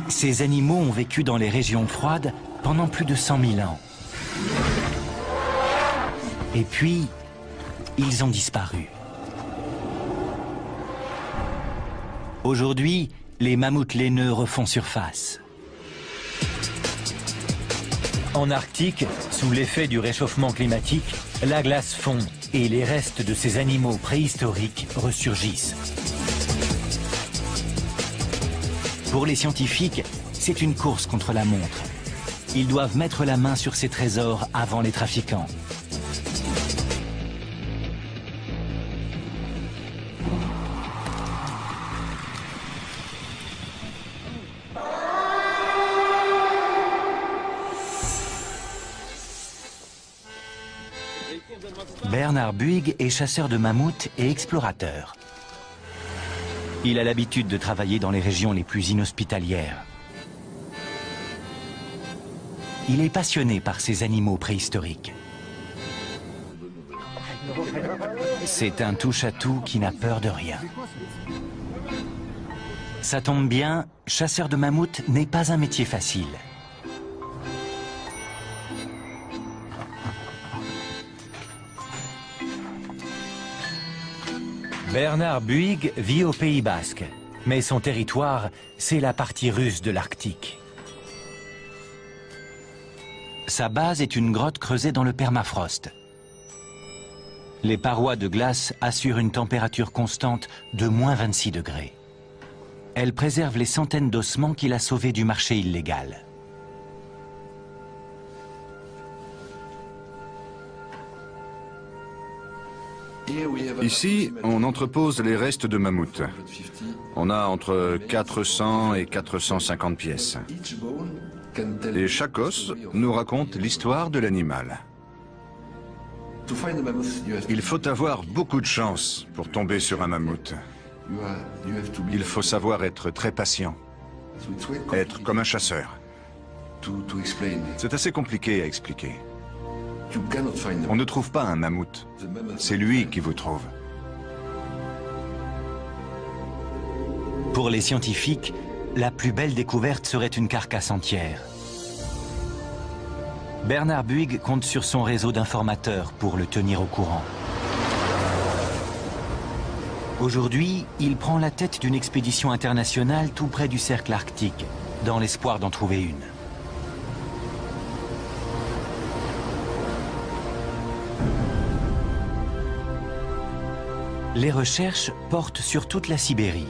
Ces animaux ont vécu dans les régions froides pendant plus de 100 000 ans. Et puis, ils ont disparu. Aujourd'hui, les mammouths laineux refont surface. En Arctique, sous l'effet du réchauffement climatique, la glace fond et les restes de ces animaux préhistoriques ressurgissent. Pour les scientifiques, c'est une course contre la montre. Ils doivent mettre la main sur ces trésors avant les trafiquants. Bernard Buig est chasseur de mammouths et explorateur. Il a l'habitude de travailler dans les régions les plus inhospitalières. Il est passionné par ces animaux préhistoriques. C'est un touche-à-tout qui n'a peur de rien. Ça tombe bien, chasseur de mammouths n'est pas un métier facile. Bernard Buig vit au Pays Basque, mais son territoire, c'est la partie russe de l'Arctique. Sa base est une grotte creusée dans le permafrost. Les parois de glace assurent une température constante de moins 26 degrés. Elle préserve les centaines d'ossements qu'il a sauvés du marché illégal. Ici, on entrepose les restes de mammouth. On a entre 400 et 450 pièces. Et chaque os nous raconte l'histoire de l'animal. Il faut avoir beaucoup de chance pour tomber sur un mammouth. Il faut savoir être très patient, être comme un chasseur. C'est assez compliqué à expliquer. On ne trouve pas un mammouth, c'est lui qui vous trouve. Pour les scientifiques, la plus belle découverte serait une carcasse entière. Bernard Buig compte sur son réseau d'informateurs pour le tenir au courant. Aujourd'hui, il prend la tête d'une expédition internationale tout près du cercle arctique, dans l'espoir d'en trouver une. Les recherches portent sur toute la Sibérie.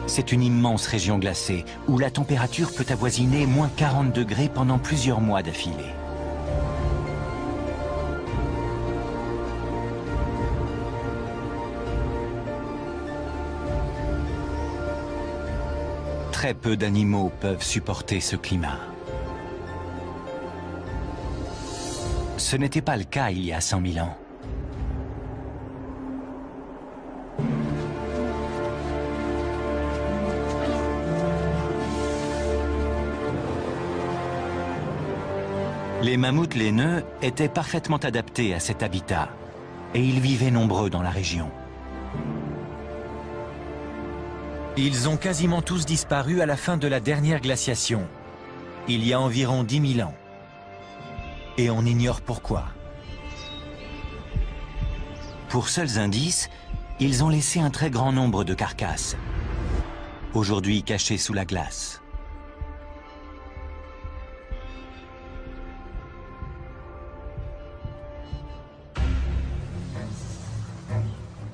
C'est une immense région glacée où la température peut avoisiner moins 40 degrés pendant plusieurs mois d'affilée. Très peu d'animaux peuvent supporter ce climat. Ce n'était pas le cas il y a 100 000 ans. Les mammouths laineux étaient parfaitement adaptés à cet habitat et ils vivaient nombreux dans la région. Ils ont quasiment tous disparu à la fin de la dernière glaciation, il y a environ 10 000 ans. Et on ignore pourquoi. Pour seuls indices, ils ont laissé un très grand nombre de carcasses, aujourd'hui cachées sous la glace.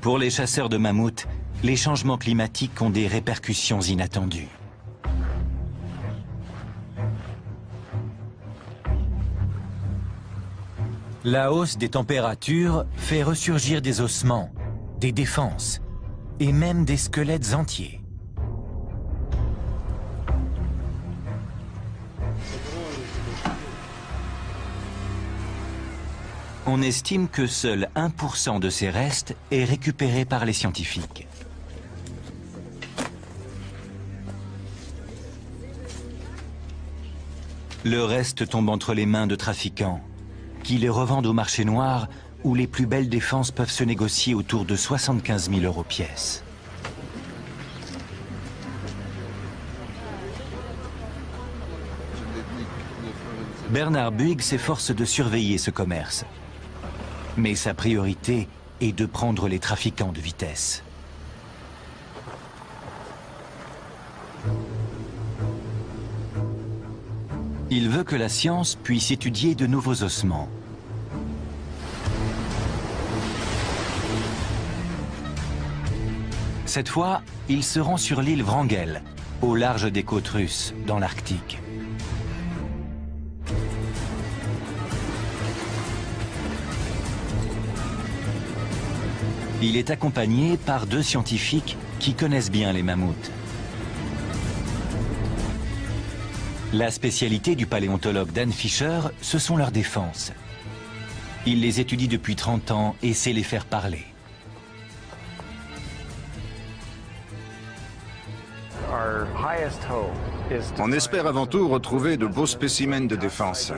Pour les chasseurs de mammouths, les changements climatiques ont des répercussions inattendues. La hausse des températures fait ressurgir des ossements, des défenses et même des squelettes entiers. On estime que seul 1% de ces restes est récupéré par les scientifiques. Le reste tombe entre les mains de trafiquants, qui les revendent au marché noir où les plus belles défenses peuvent se négocier autour de 75 000 € pièce. Bernard Buig s'efforce de surveiller ce commerce. Mais sa priorité est de prendre les trafiquants de vitesse. Il veut que la science puisse étudier de nouveaux ossements. Cette fois, il se rend sur l'île Wrangel, au large des côtes russes, dans l'Arctique. Il est accompagné par 2 scientifiques qui connaissent bien les mammouths. La spécialité du paléontologue Dan Fisher, ce sont leurs défenses. Il les étudie depuis 30 ans et sait les faire parler. On espère avant tout retrouver de beaux spécimens de défense.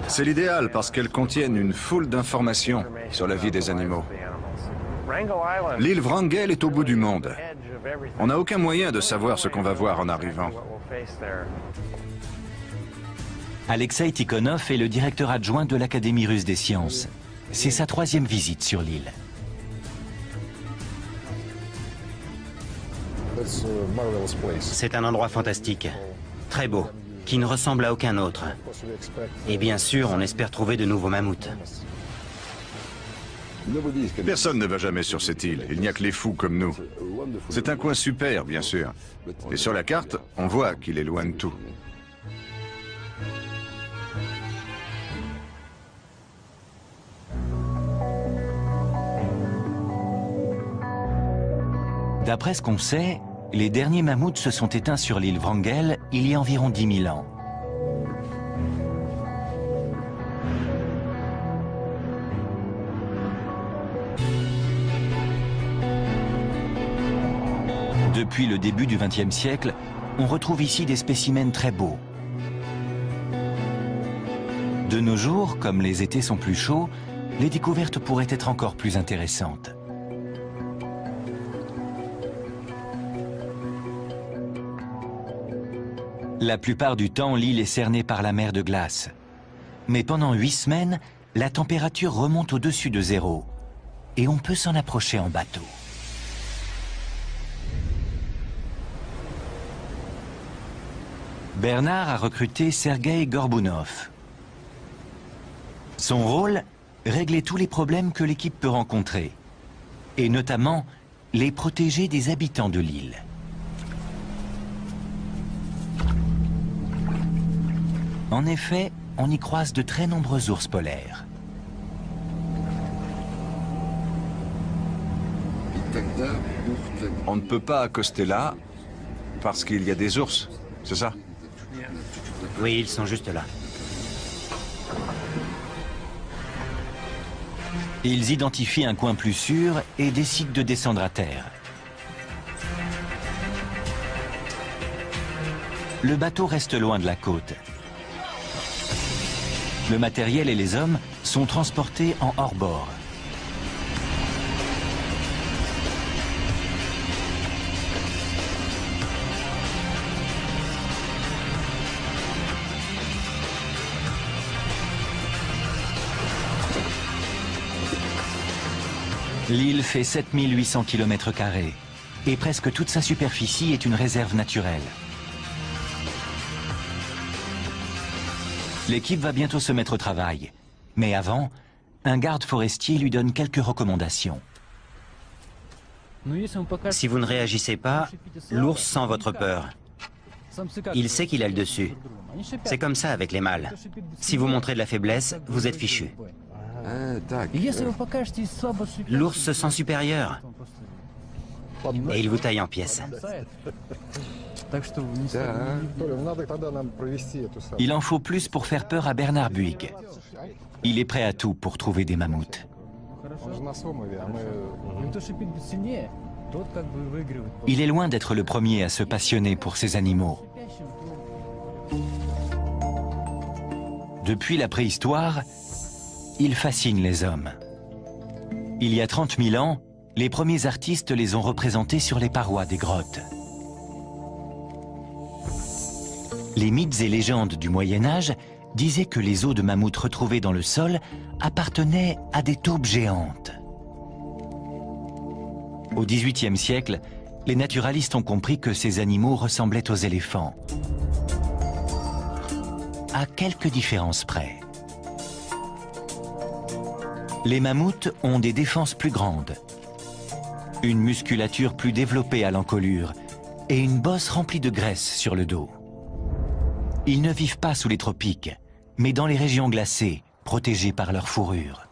C'est l'idéal parce qu'elles contiennent une foule d'informations sur la vie des animaux. L'île Wrangel est au bout du monde. On n'a aucun moyen de savoir ce qu'on va voir en arrivant. Alexei Tikhonov est le directeur adjoint de l'Académie russe des sciences. C'est sa 3e visite sur l'île. C'est un endroit fantastique, très beau, qui ne ressemble à aucun autre. Et bien sûr, on espère trouver de nouveaux mammouths. Personne ne va jamais sur cette île, il n'y a que les fous comme nous. C'est un coin super, bien sûr. Et sur la carte, on voit qu'il est loin de tout. D'après ce qu'on sait, les derniers mammouths se sont éteints sur l'île Wrangel il y a environ 10 000 ans. Depuis le début du XXe siècle, on retrouve ici des spécimens très beaux. De nos jours, comme les étés sont plus chauds, les découvertes pourraient être encore plus intéressantes. La plupart du temps, l'île est cernée par la mer de glace. Mais pendant 8 semaines, la température remonte au-dessus de 0 et on peut s'en approcher en bateau. Bernard a recruté Sergueï Gorbounov. Son rôle, régler tous les problèmes que l'équipe peut rencontrer, et notamment les protéger des habitants de l'île. En effet, on y croise de très nombreux ours polaires. On ne peut pas accoster là parce qu'il y a des ours, c'est ça? Oui, ils sont juste là. Ils identifient un coin plus sûr et décident de descendre à terre. Le bateau reste loin de la côte. Le matériel et les hommes sont transportés en hors-bord. L'île fait 7800 km² et presque toute sa superficie est une réserve naturelle. L'équipe va bientôt se mettre au travail. Mais avant, un garde forestier lui donne quelques recommandations. Si vous ne réagissez pas, l'ours sent votre peur. Il sait qu'il a le dessus. C'est comme ça avec les mâles. Si vous montrez de la faiblesse, vous êtes fichu. L'ours se sent supérieur. Et il vous taille en pièces. Il en faut plus pour faire peur à Bernard Buig. Il est prêt à tout pour trouver des mammouths. Il est loin d'être le premier à se passionner pour ces animaux. Depuis la préhistoire, il fascine les hommes. Il y a 30 000 ans, les premiers artistes les ont représentés sur les parois des grottes. Les mythes et légendes du Moyen-Âge disait que les os de mammouth retrouvés dans le sol appartenaient à des taupes géantes. Au XVIIIe siècle, les naturalistes ont compris que ces animaux ressemblaient aux éléphants. À quelques différences près. Les mammouths ont des défenses plus grandes, une musculature plus développée à l'encolure et une bosse remplie de graisse sur le dos. Ils ne vivent pas sous les tropiques, mais dans les régions glacées, protégées par leur fourrure.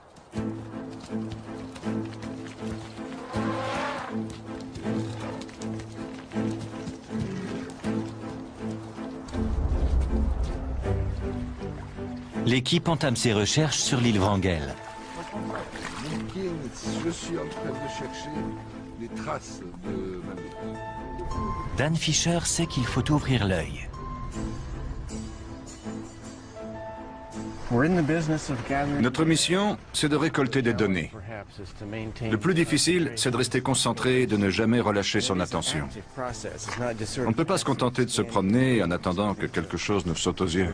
L'équipe entame ses recherches sur l'île Wrangel. Je suis en train de chercher les traces de mammouth. Dan Fisher sait qu'il faut ouvrir l'œil. Notre mission, c'est de récolter des données. Le plus difficile, c'est de rester concentré et de ne jamais relâcher son attention. On ne peut pas se contenter de se promener en attendant que quelque chose nous saute aux yeux.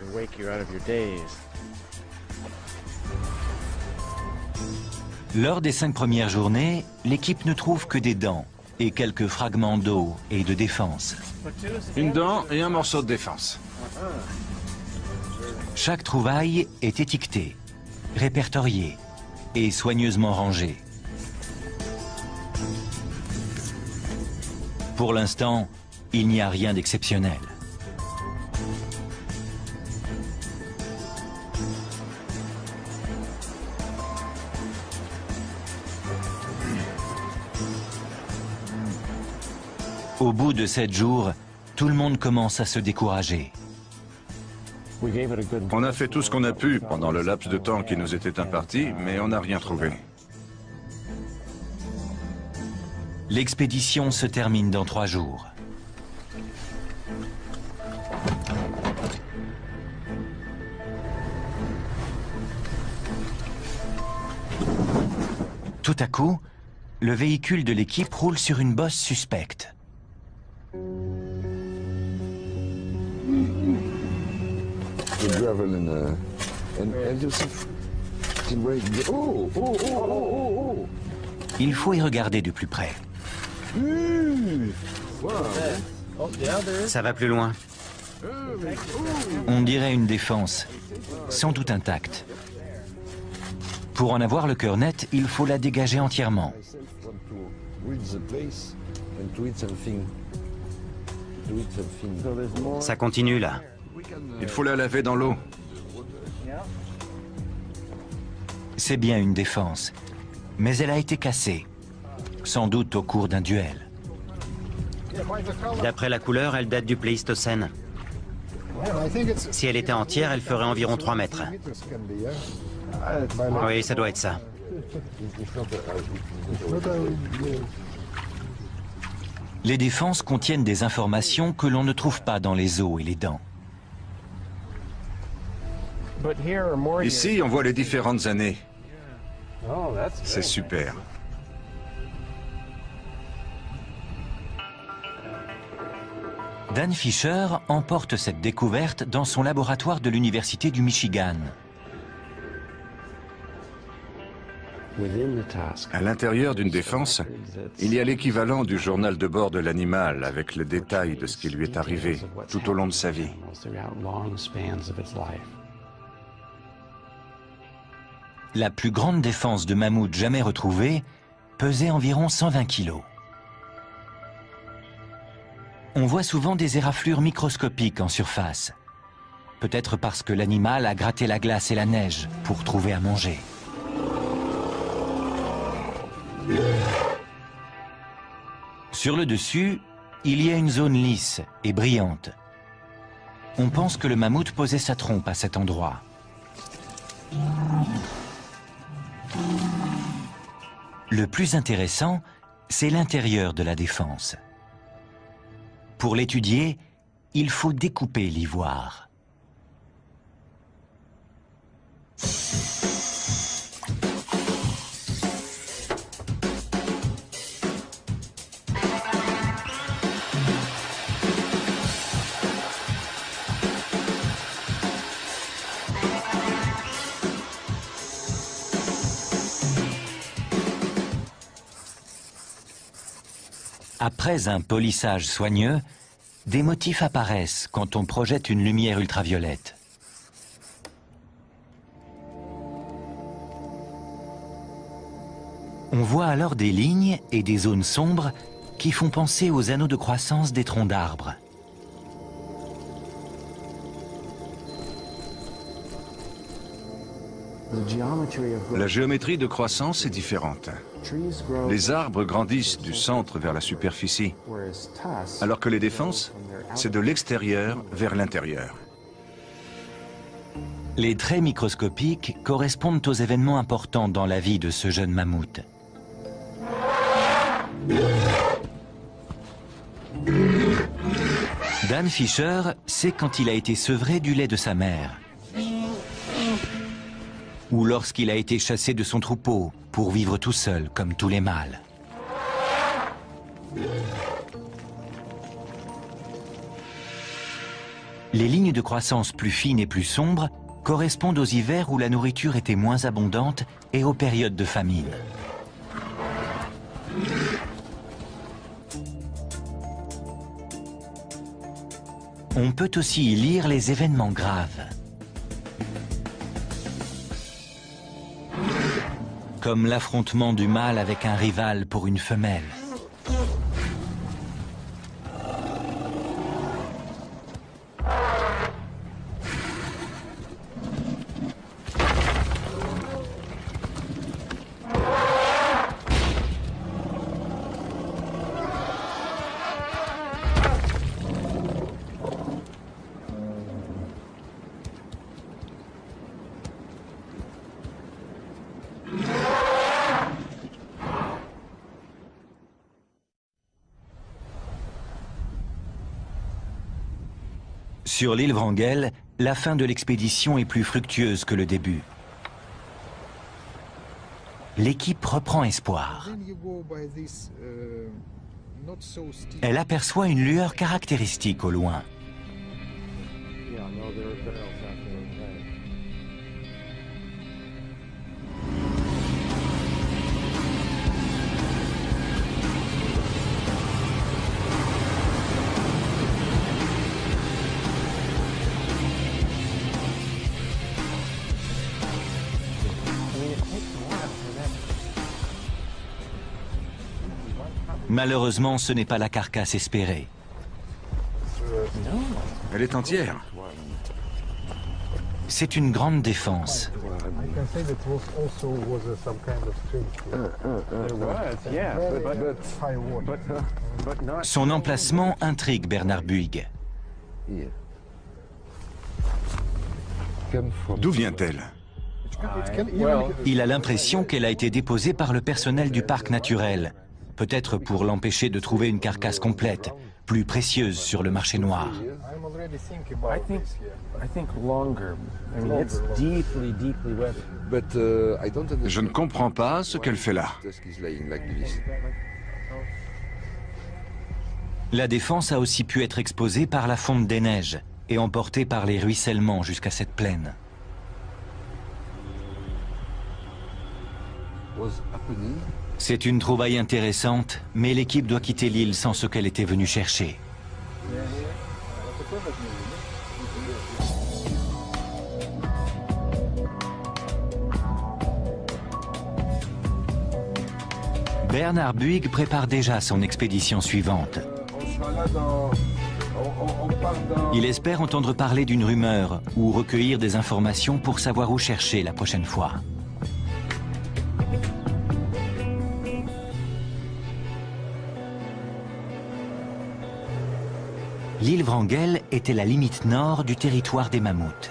Lors des 5 premières journées, l'équipe ne trouve que des dents et quelques fragments d'eau et de défense. Une dent et un morceau de défense. Chaque trouvaille est étiquetée, répertoriée et soigneusement rangée. Pour l'instant, il n'y a rien d'exceptionnel. Au bout de 7 jours, tout le monde commence à se décourager. On a fait tout ce qu'on a pu pendant le laps de temps qui nous était imparti, mais on n'a rien trouvé. L'expédition se termine dans 3 jours. Tout à coup, le véhicule de l'équipe roule sur une bosse suspecte. Il faut y regarder de plus près. Ça va plus loin. On dirait une défense, sans doute intacte. Pour en avoir le cœur net, il faut la dégager entièrement. Ça continue là. Il faut la laver dans l'eau. C'est bien une défense, mais elle a été cassée, sans doute au cours d'un duel. D'après la couleur, elle date du Pléistocène. Si elle était entière, elle ferait environ 3 mètres. Oui, ça doit être ça. Les défenses contiennent des informations que l'on ne trouve pas dans les os et les dents. Ici, on voit les différentes années. C'est super. Dan Fisher emporte cette découverte dans son laboratoire de l'Université du Michigan. À l'intérieur d'une défense, il y a l'équivalent du journal de bord de l'animal avec le détail de ce qui lui est arrivé tout au long de sa vie. La plus grande défense de mammouth jamais retrouvée pesait environ 120 kilos. On voit souvent des éraflures microscopiques en surface. Peut-être parce que l'animal a gratté la glace et la neige pour trouver à manger. Sur le dessus, il y a une zone lisse et brillante. On pense que le mammouth posait sa trompe à cet endroit. Le plus intéressant, c'est l'intérieur de la défense. Pour l'étudier, il faut découper l'ivoire. Après un polissage soigneux, des motifs apparaissent quand on projette une lumière ultraviolette. On voit alors des lignes et des zones sombres qui font penser aux anneaux de croissance des troncs d'arbres. La géométrie de croissance est différente. Les arbres grandissent du centre vers la superficie, alors que les défenses, c'est de l'extérieur vers l'intérieur. Les traits microscopiques correspondent aux événements importants dans la vie de ce jeune mammouth. Dan Fisher sait quand il a été sevré du lait de sa mère, ou lorsqu'il a été chassé de son troupeau pour vivre tout seul comme tous les mâles. Les lignes de croissance plus fines et plus sombres correspondent aux hivers où la nourriture était moins abondante et aux périodes de famine. On peut aussi y lire les événements graves. Comme l'affrontement du mâle avec un rival pour une femelle. Sur l'île Wrangel, la fin de l'expédition est plus fructueuse que le début. L'équipe reprend espoir. Elle aperçoit une lueur caractéristique au loin. Malheureusement, ce n'est pas la carcasse espérée. Elle est entière. C'est une grande défense. Son emplacement intrigue Bernard Buig. D'où vient-elle? Il a l'impression qu'elle a été déposée par le personnel du parc naturel, peut-être pour l'empêcher de trouver une carcasse complète, plus précieuse sur le marché noir. Je ne comprends pas ce qu'elle fait là. La défense a aussi pu être exposée par la fonte des neiges et emportée par les ruissellements jusqu'à cette plaine. C'est une trouvaille intéressante, mais l'équipe doit quitter l'île sans ce qu'elle était venue chercher. Bernard Buig prépare déjà son expédition suivante. Il espère entendre parler d'une rumeur ou recueillir des informations pour savoir où chercher la prochaine fois. L'île Wrangel était la limite nord du territoire des mammouths.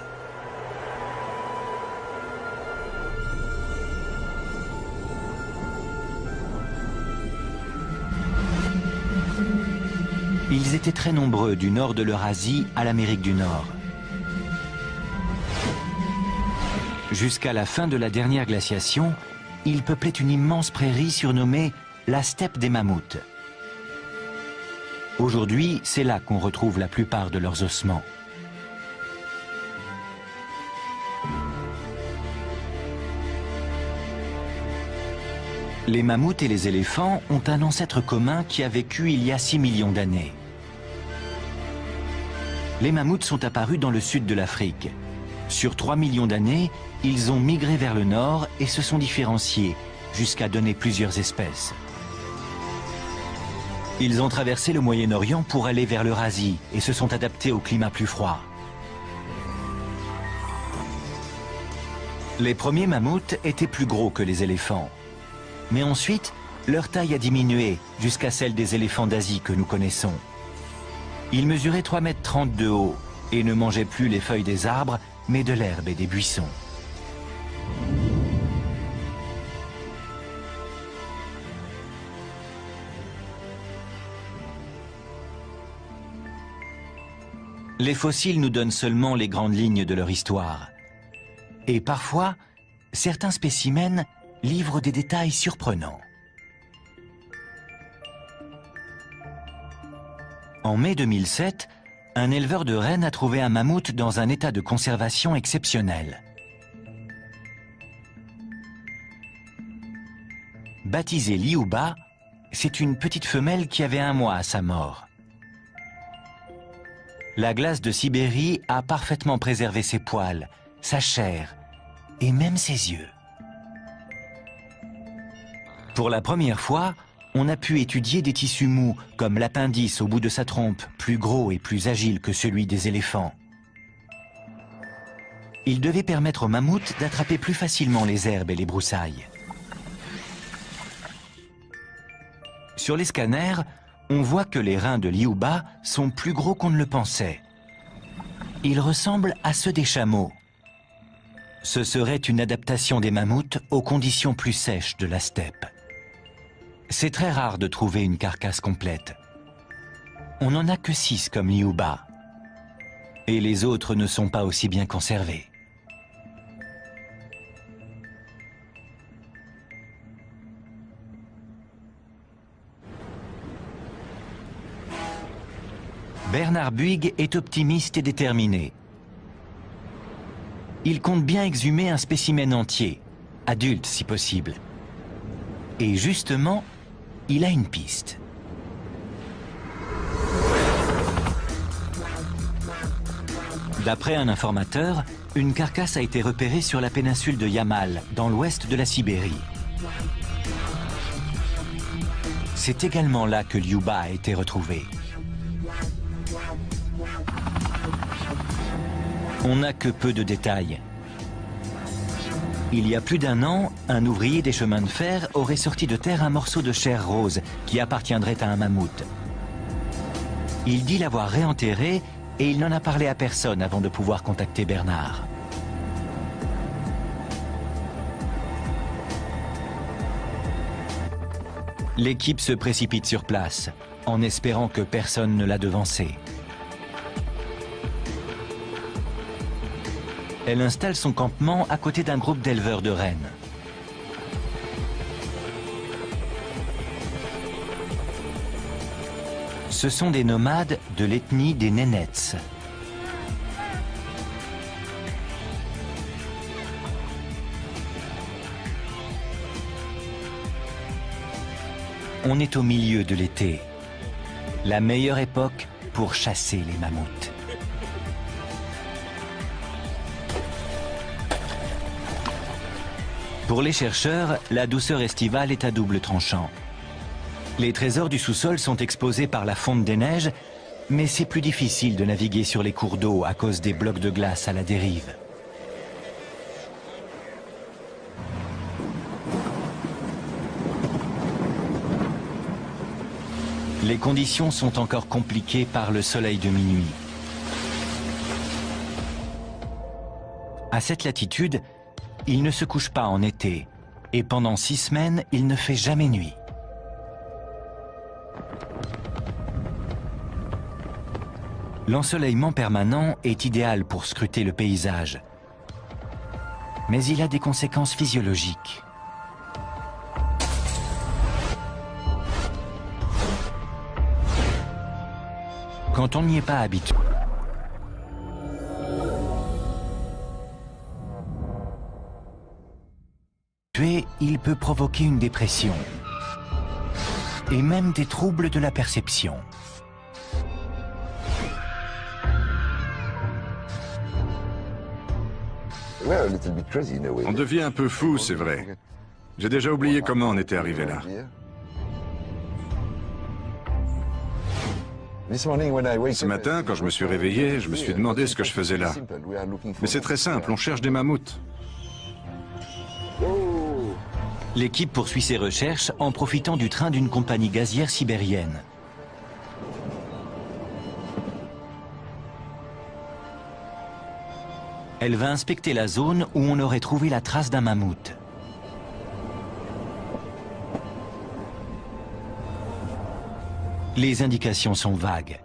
Ils étaient très nombreux du nord de l'Eurasie à l'Amérique du Nord. Jusqu'à la fin de la dernière glaciation, ils peuplaient une immense prairie surnommée la steppe des mammouths. Aujourd'hui, c'est là qu'on retrouve la plupart de leurs ossements. Les mammouths et les éléphants ont un ancêtre commun qui a vécu il y a 6 millions d'années. Les mammouths sont apparus dans le sud de l'Afrique. Sur 3 millions d'années, ils ont migré vers le nord et se sont différenciés, jusqu'à donner plusieurs espèces. Ils ont traversé le Moyen-Orient pour aller vers l'Eurasie et se sont adaptés au climat plus froid. Les premiers mammouths étaient plus gros que les éléphants. Mais ensuite, leur taille a diminué jusqu'à celle des éléphants d'Asie que nous connaissons. Ils mesuraient 3,30 m de haut et ne mangeaient plus les feuilles des arbres, mais de l'herbe et des buissons. Les fossiles nous donnent seulement les grandes lignes de leur histoire. Et parfois, certains spécimens livrent des détails surprenants. En mai 2007, un éleveur de rennes a trouvé un mammouth dans un état de conservation exceptionnel. Baptisée Liuba, c'est une petite femelle qui avait 1 mois à sa mort. La glace de Sibérie a parfaitement préservé ses poils, sa chair et même ses yeux. Pour la première fois, on a pu étudier des tissus mous, comme l'appendice au bout de sa trompe, plus gros et plus agile que celui des éléphants. Il devait permettre aux mammouths d'attraper plus facilement les herbes et les broussailles. Sur les scanners, on voit que les reins de Liuba sont plus gros qu'on ne le pensait. Ils ressemblent à ceux des chameaux. Ce serait une adaptation des mammouths aux conditions plus sèches de la steppe. C'est très rare de trouver une carcasse complète. On n'en a que 6 comme Liuba. Et les autres ne sont pas aussi bien conservés. Bernard Buig est optimiste et déterminé. Il compte bien exhumer un spécimen entier, adulte si possible. Et justement, il a une piste. D'après un informateur, une carcasse a été repérée sur la péninsule de Yamal, dans l'ouest de la Sibérie. C'est également là que Liuba a été retrouvé. On n'a que peu de détails. Il y a plus d'1 an, un ouvrier des chemins de fer aurait sorti de terre un morceau de chair rose qui appartiendrait à un mammouth. Il dit l'avoir réenterré et il n'en a parlé à personne avant de pouvoir contacter Bernard. L'équipe se précipite sur place, en espérant que personne ne l'a devancé. Elle installe son campement à côté d'un groupe d'éleveurs de rennes. Ce sont des nomades de l'ethnie des Nénètes. On est au milieu de l'été, la meilleure époque pour chasser les mammouths. Pour les chercheurs, la douceur estivale est à double tranchant. Les trésors du sous-sol sont exposés par la fonte des neiges, mais c'est plus difficile de naviguer sur les cours d'eau à cause des blocs de glace à la dérive. Les conditions sont encore compliquées par le soleil de minuit. À cette latitude, il ne se couche pas en été, et pendant 6 semaines, il ne fait jamais nuit. L'ensoleillement permanent est idéal pour scruter le paysage, mais il a des conséquences physiologiques. Quand on n'y est pas habitué, il peut provoquer une dépression et même des troubles de la perception. On devient un peu fou, c'est vrai. J'ai déjà oublié comment on était arrivé là. Ce matin, quand je me suis réveillé, je me suis demandé ce que je faisais là. Mais c'est très simple, on cherche des mammouths. L'équipe poursuit ses recherches en profitant du train d'une compagnie gazière sibérienne. Elle va inspecter la zone où on aurait trouvé la trace d'un mammouth. Les indications sont vagues,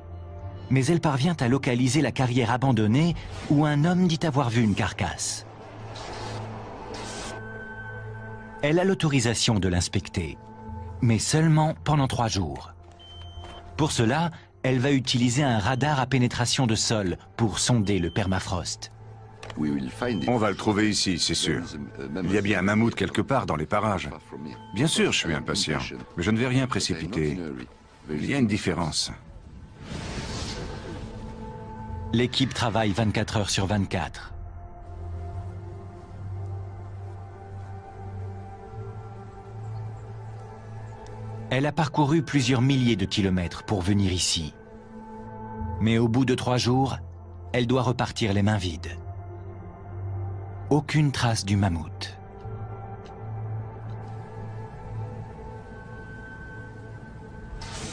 mais elle parvient à localiser la carrière abandonnée où un homme dit avoir vu une carcasse. Elle a l'autorisation de l'inspecter, mais seulement pendant 3 jours. Pour cela, elle va utiliser un radar à pénétration de sol pour sonder le permafrost. On va le trouver ici, c'est sûr. Il y a bien un mammouth quelque part dans les parages. Bien sûr, je suis impatient, mais je ne vais rien précipiter. Il y a une différence. L'équipe travaille 24 heures sur 24. Elle a parcouru plusieurs milliers de kilomètres pour venir ici. Mais au bout de 3 jours, elle doit repartir les mains vides. Aucune trace du mammouth.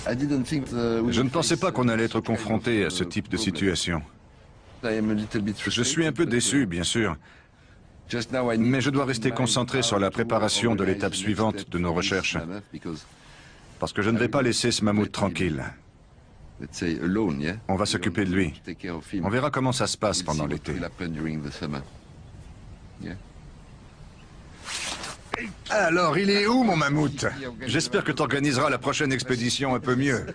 Je ne pensais pas qu'on allait être confronté à ce type de situation. Je suis un peu déçu, bien sûr. Mais je dois rester concentré sur la préparation de l'étape suivante de nos recherches. Parce que je ne vais pas laisser ce mammouth tranquille. On va s'occuper de lui. On verra comment ça se passe pendant l'été. Alors, il est où, mon mammouth? J'espère que tu organiseras la prochaine expédition un peu mieux.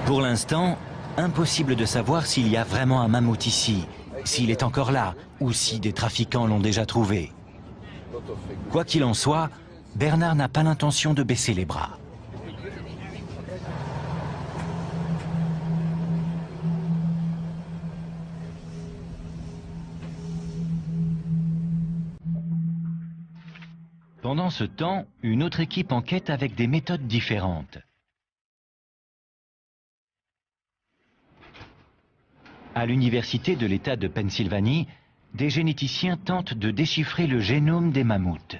Pour l'instant, impossible de savoir s'il y a vraiment un mammouth ici, s'il est encore là, ou si des trafiquants l'ont déjà trouvé. Quoi qu'il en soit, Bernard n'a pas l'intention de baisser les bras. Pendant ce temps, une autre équipe enquête avec des méthodes différentes. À l'université de l'État de Pennsylvanie, des généticiens tentent de déchiffrer le génome des mammouths.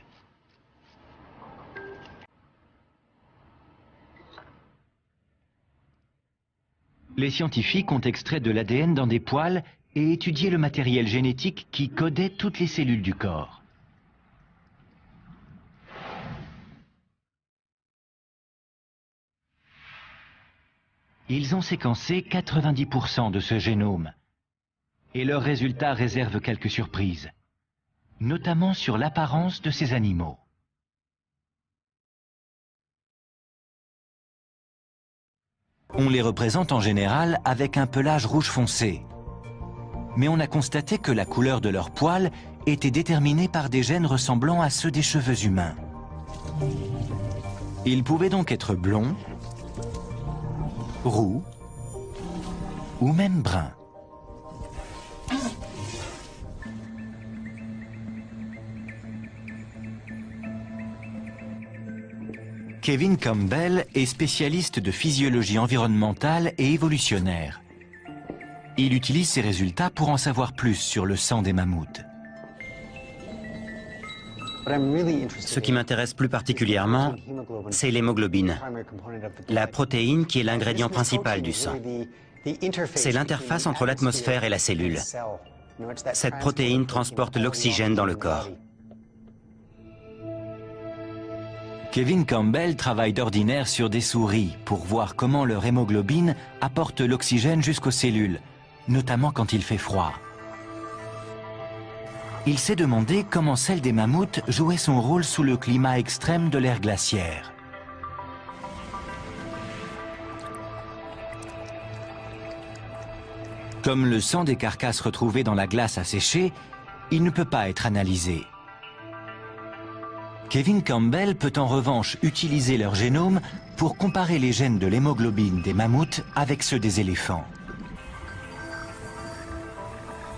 Les scientifiques ont extrait de l'ADN dans des poils et étudié le matériel génétique qui codait toutes les cellules du corps. Ils ont séquencé 90% de ce génome. Et leurs résultats réservent quelques surprises, notamment sur l'apparence de ces animaux. On les représente en général avec un pelage rouge foncé. Mais on a constaté que la couleur de leurs poils était déterminée par des gènes ressemblant à ceux des cheveux humains. Ils pouvaient donc être blonds, roux ou même bruns. Kevin Campbell est spécialiste de physiologie environnementale et évolutionnaire. Il utilise ces résultats pour en savoir plus sur le sang des mammouths. Ce qui m'intéresse plus particulièrement, c'est l'hémoglobine, la protéine qui est l'ingrédient principal du sang. C'est l'interface entre l'atmosphère et la cellule. Cette protéine transporte l'oxygène dans le corps. Kevin Campbell travaille d'ordinaire sur des souris pour voir comment leur hémoglobine apporte l'oxygène jusqu'aux cellules, notamment quand il fait froid. Il s'est demandé comment celle des mammouths jouait son rôle sous le climat extrême de l'ère glaciaire. Comme le sang des carcasses retrouvées dans la glace a séché, il ne peut pas être analysé. Kevin Campbell peut en revanche utiliser leur génome pour comparer les gènes de l'hémoglobine des mammouths avec ceux des éléphants.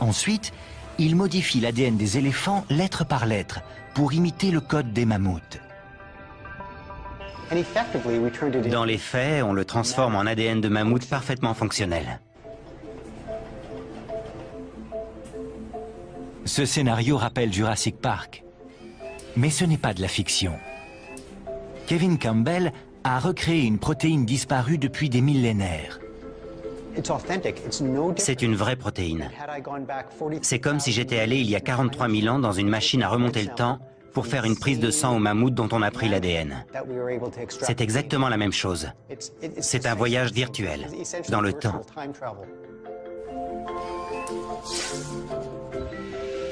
Ensuite, il modifie l'ADN des éléphants lettre par lettre pour imiter le code des mammouths. Dans les faits, on le transforme en ADN de mammouth parfaitement fonctionnel. Ce scénario rappelle Jurassic Park. Mais ce n'est pas de la fiction. Kevin Campbell a recréé une protéine disparue depuis des millénaires. C'est une vraie protéine. C'est comme si j'étais allé il y a 43 000 ans dans une machine à remonter le temps pour faire une prise de sang au mammouth dont on a pris l'ADN. C'est exactement la même chose. C'est un voyage virtuel, dans le temps.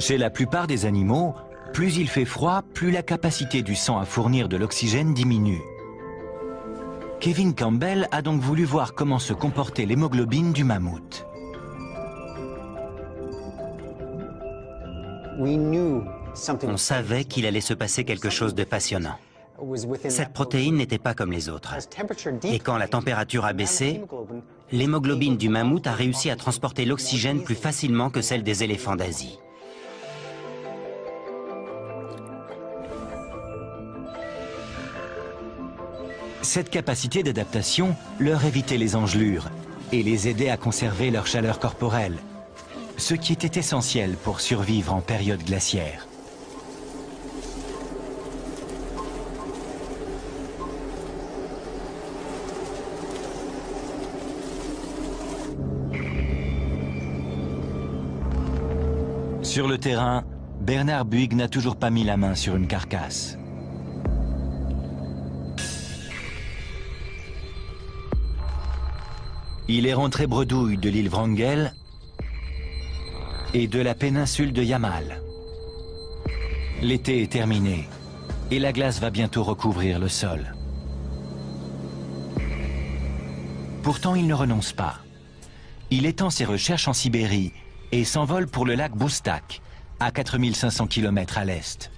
Chez la plupart des animaux, plus il fait froid, plus la capacité du sang à fournir de l'oxygène diminue. Kevin Campbell a donc voulu voir comment se comportait l'hémoglobine du mammouth. On savait qu'il allait se passer quelque chose de passionnant. Cette protéine n'était pas comme les autres. Et quand la température a baissé, l'hémoglobine du mammouth a réussi à transporter l'oxygène plus facilement que celle des éléphants d'Asie. Cette capacité d'adaptation leur évitait les engelures et les aidait à conserver leur chaleur corporelle, ce qui était essentiel pour survivre en période glaciaire. Sur le terrain, Bernard Buig n'a toujours pas mis la main sur une carcasse. Il est rentré bredouille de l'île Wrangel et de la péninsule de Yamal. L'été est terminé et la glace va bientôt recouvrir le sol. Pourtant, il ne renonce pas. Il étend ses recherches en Sibérie et s'envole pour le lac Boustak, à 4500 km à l'est.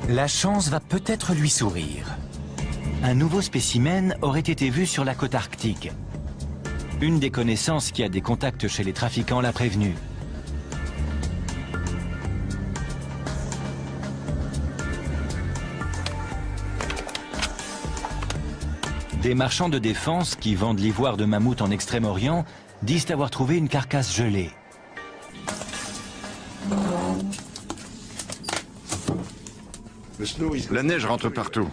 La chance va peut-être lui sourire. Un nouveau spécimen aurait été vu sur la côte arctique. Une des connaissances qui a des contacts chez les trafiquants l'a prévenu. Des marchands de défense qui vendent l'ivoire de mammouth en Extrême-Orient disent avoir trouvé une carcasse gelée. La neige rentre partout.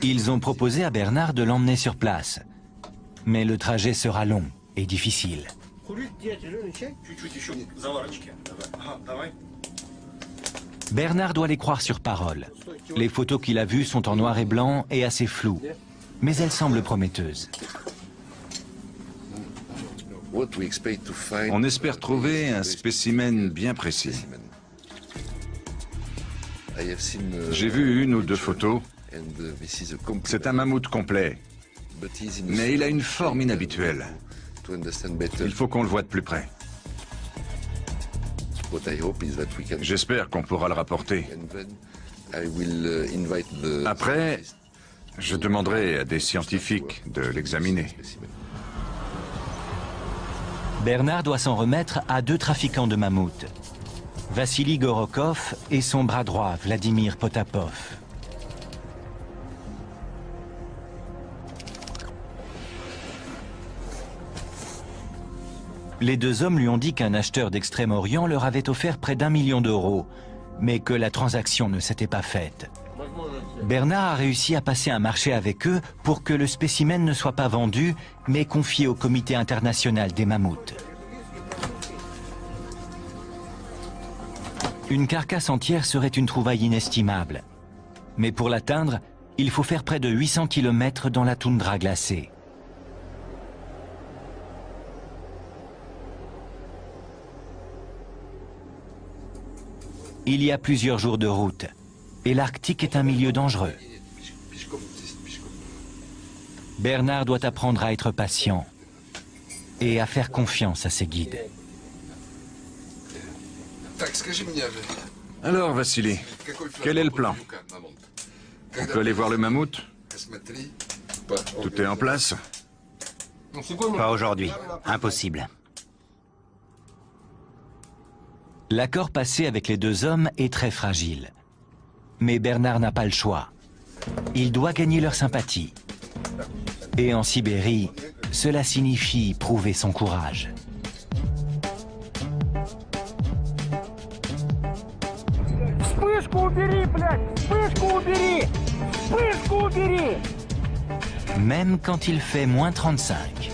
Ils ont proposé à Bernard de l'emmener sur place. Mais le trajet sera long et difficile. Bernard doit les croire sur parole. Les photos qu'il a vues sont en noir et blanc et assez floues. Mais elles semblent prometteuses. On espère trouver un spécimen bien précis. J'ai vu une ou deux photos. C'est un mammouth complet. Mais il a une forme inhabituelle. Il faut qu'on le voie de plus près. J'espère qu'on pourra le rapporter. Après, je demanderai à des scientifiques de l'examiner. Bernard doit s'en remettre à deux trafiquants de mammouths. Vassili Gorokov et son bras droit, Vladimir Potapov. Les deux hommes lui ont dit qu'un acheteur d'Extrême-Orient leur avait offert près d'1 million d'euros, mais que la transaction ne s'était pas faite. Bernard a réussi à passer un marché avec eux pour que le spécimen ne soit pas vendu, mais confié au Comité international des mammouths. Une carcasse entière serait une trouvaille inestimable. Mais pour l'atteindre, il faut faire près de 800 km dans la toundra glacée. Il y a plusieurs jours de route. et l'Arctique est un milieu dangereux. Bernard doit apprendre à être patient et à faire confiance à ses guides. Alors, Vassili, quel est le plan? On peut aller voir le mammouth? Tout est en place? Pas aujourd'hui, impossible. L'accord passé avec les deux hommes est très fragile. Mais Bernard n'a pas le choix. Il doit gagner leur sympathie. Et en Sibérie, cela signifie prouver son courage. Même quand il fait moins 35.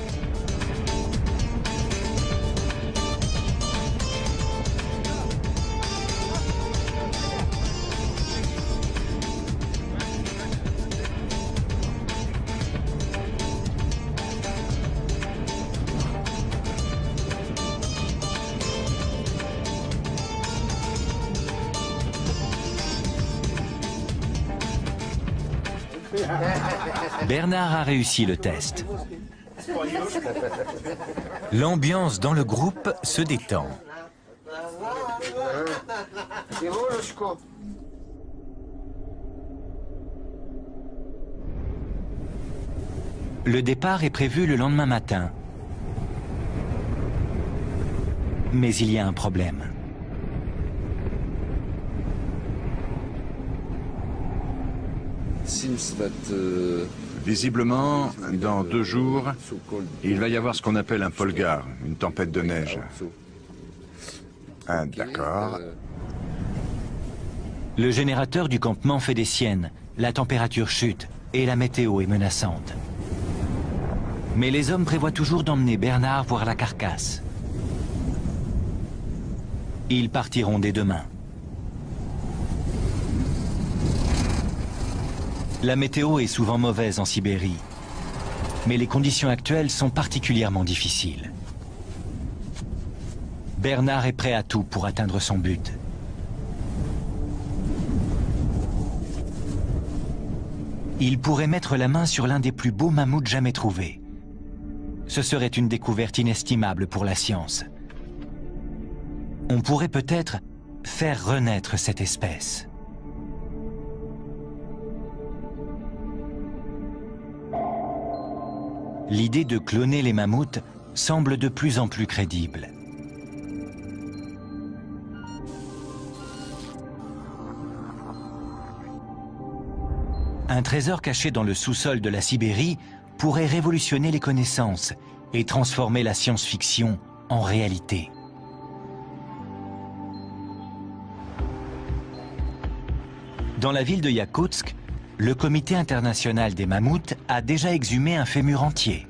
Bernard a réussi le test. L'ambiance dans le groupe se détend. Le départ est prévu le lendemain matin. Mais il y a un problème. Visiblement, dans 2 jours, il va y avoir ce qu'on appelle un polgar, une tempête de neige. Ah, d'accord. Le générateur du campement fait des siennes, la température chute et la météo est menaçante. Mais les hommes prévoient toujours d'emmener Bernard voir la carcasse. Ils partiront dès demain. La météo est souvent mauvaise en Sibérie, mais les conditions actuelles sont particulièrement difficiles. Bernard est prêt à tout pour atteindre son but. Il pourrait mettre la main sur l'un des plus beaux mammouths jamais trouvés. Ce serait une découverte inestimable pour la science. On pourrait peut-être faire renaître cette espèce. L'idée de cloner les mammouths semble de plus en plus crédible. Un trésor caché dans le sous-sol de la Sibérie pourrait révolutionner les connaissances et transformer la science-fiction en réalité. Dans la ville de Yakoutsk, le Comité international des mammouths a déjà exhumé un fémur entier.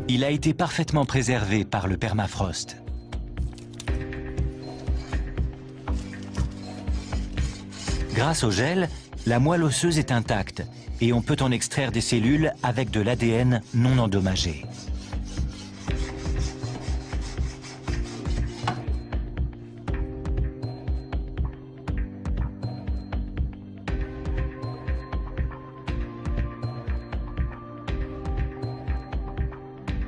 Il a été parfaitement préservé par le permafrost. Grâce au gel, la moelle osseuse est intacte et on peut en extraire des cellules avec de l'ADN non endommagé.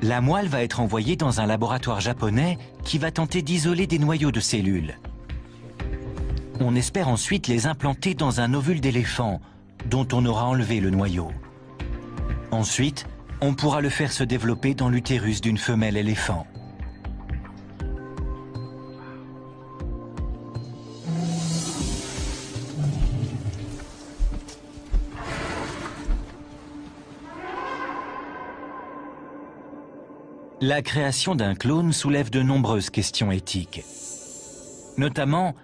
La moelle va être envoyée dans un laboratoire japonais qui va tenter d'isoler des noyaux de cellules. On espère ensuite les implanter dans un ovule d'éléphant, dont on aura enlevé le noyau. Ensuite, on pourra le faire se développer dans l'utérus d'une femelle éléphant. La création d'un clone soulève de nombreuses questions éthiques. Notamment,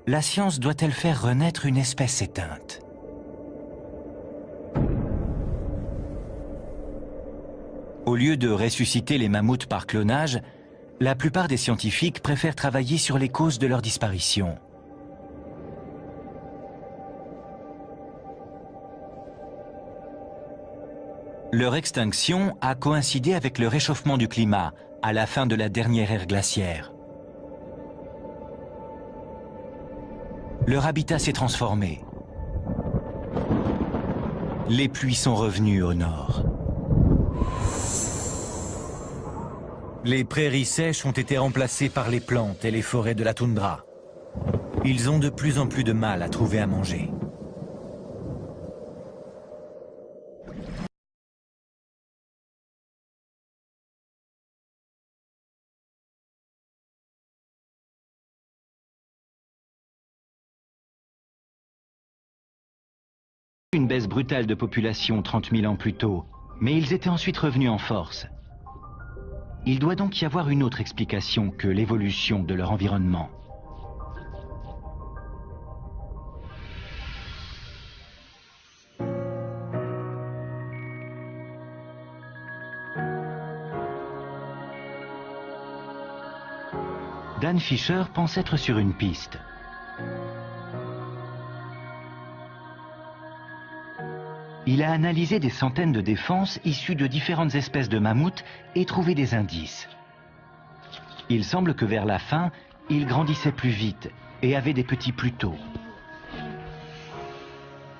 la science doit-elle faire renaître une espèce éteinte? Au lieu de ressusciter les mammouths par clonage, la plupart des scientifiques préfèrent travailler sur les causes de leur disparition. Leur extinction a coïncidé avec le réchauffement du climat à la fin de la dernière ère glaciaire. Leur habitat s'est transformé. Les pluies sont revenues au nord. Les prairies sèches ont été remplacées par les plantes et les forêts de la toundra. Ils ont de plus en plus de mal à trouver à manger. Une baisse brutale de population 30 000 ans plus tôt, mais ils étaient ensuite revenus en force. Il doit donc y avoir une autre explication que l'évolution de leur environnement. Dan Fisher pense être sur une piste. Il a analysé des centaines de défenses issues de différentes espèces de mammouths et trouvé des indices. Il semble que vers la fin, ils grandissaient plus vite et avaient des petits plus tôt.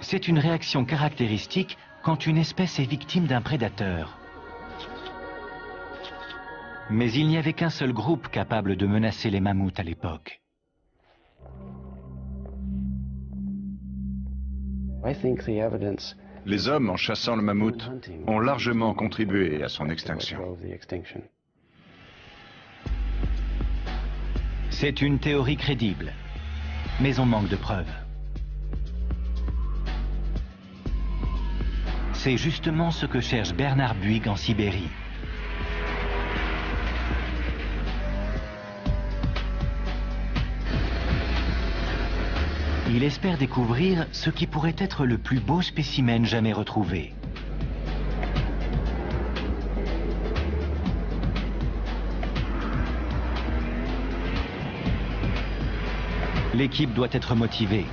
C'est une réaction caractéristique quand une espèce est victime d'un prédateur. Mais il n'y avait qu'un seul groupe capable de menacer les mammouths à l'époque. Les hommes, en chassant le mammouth, ont largement contribué à son extinction. C'est une théorie crédible, mais on manque de preuves. C'est justement ce que cherche Bernard Buig en Sibérie. Il espère découvrir ce qui pourrait être le plus beau spécimen jamais retrouvé. L'équipe doit être motivée.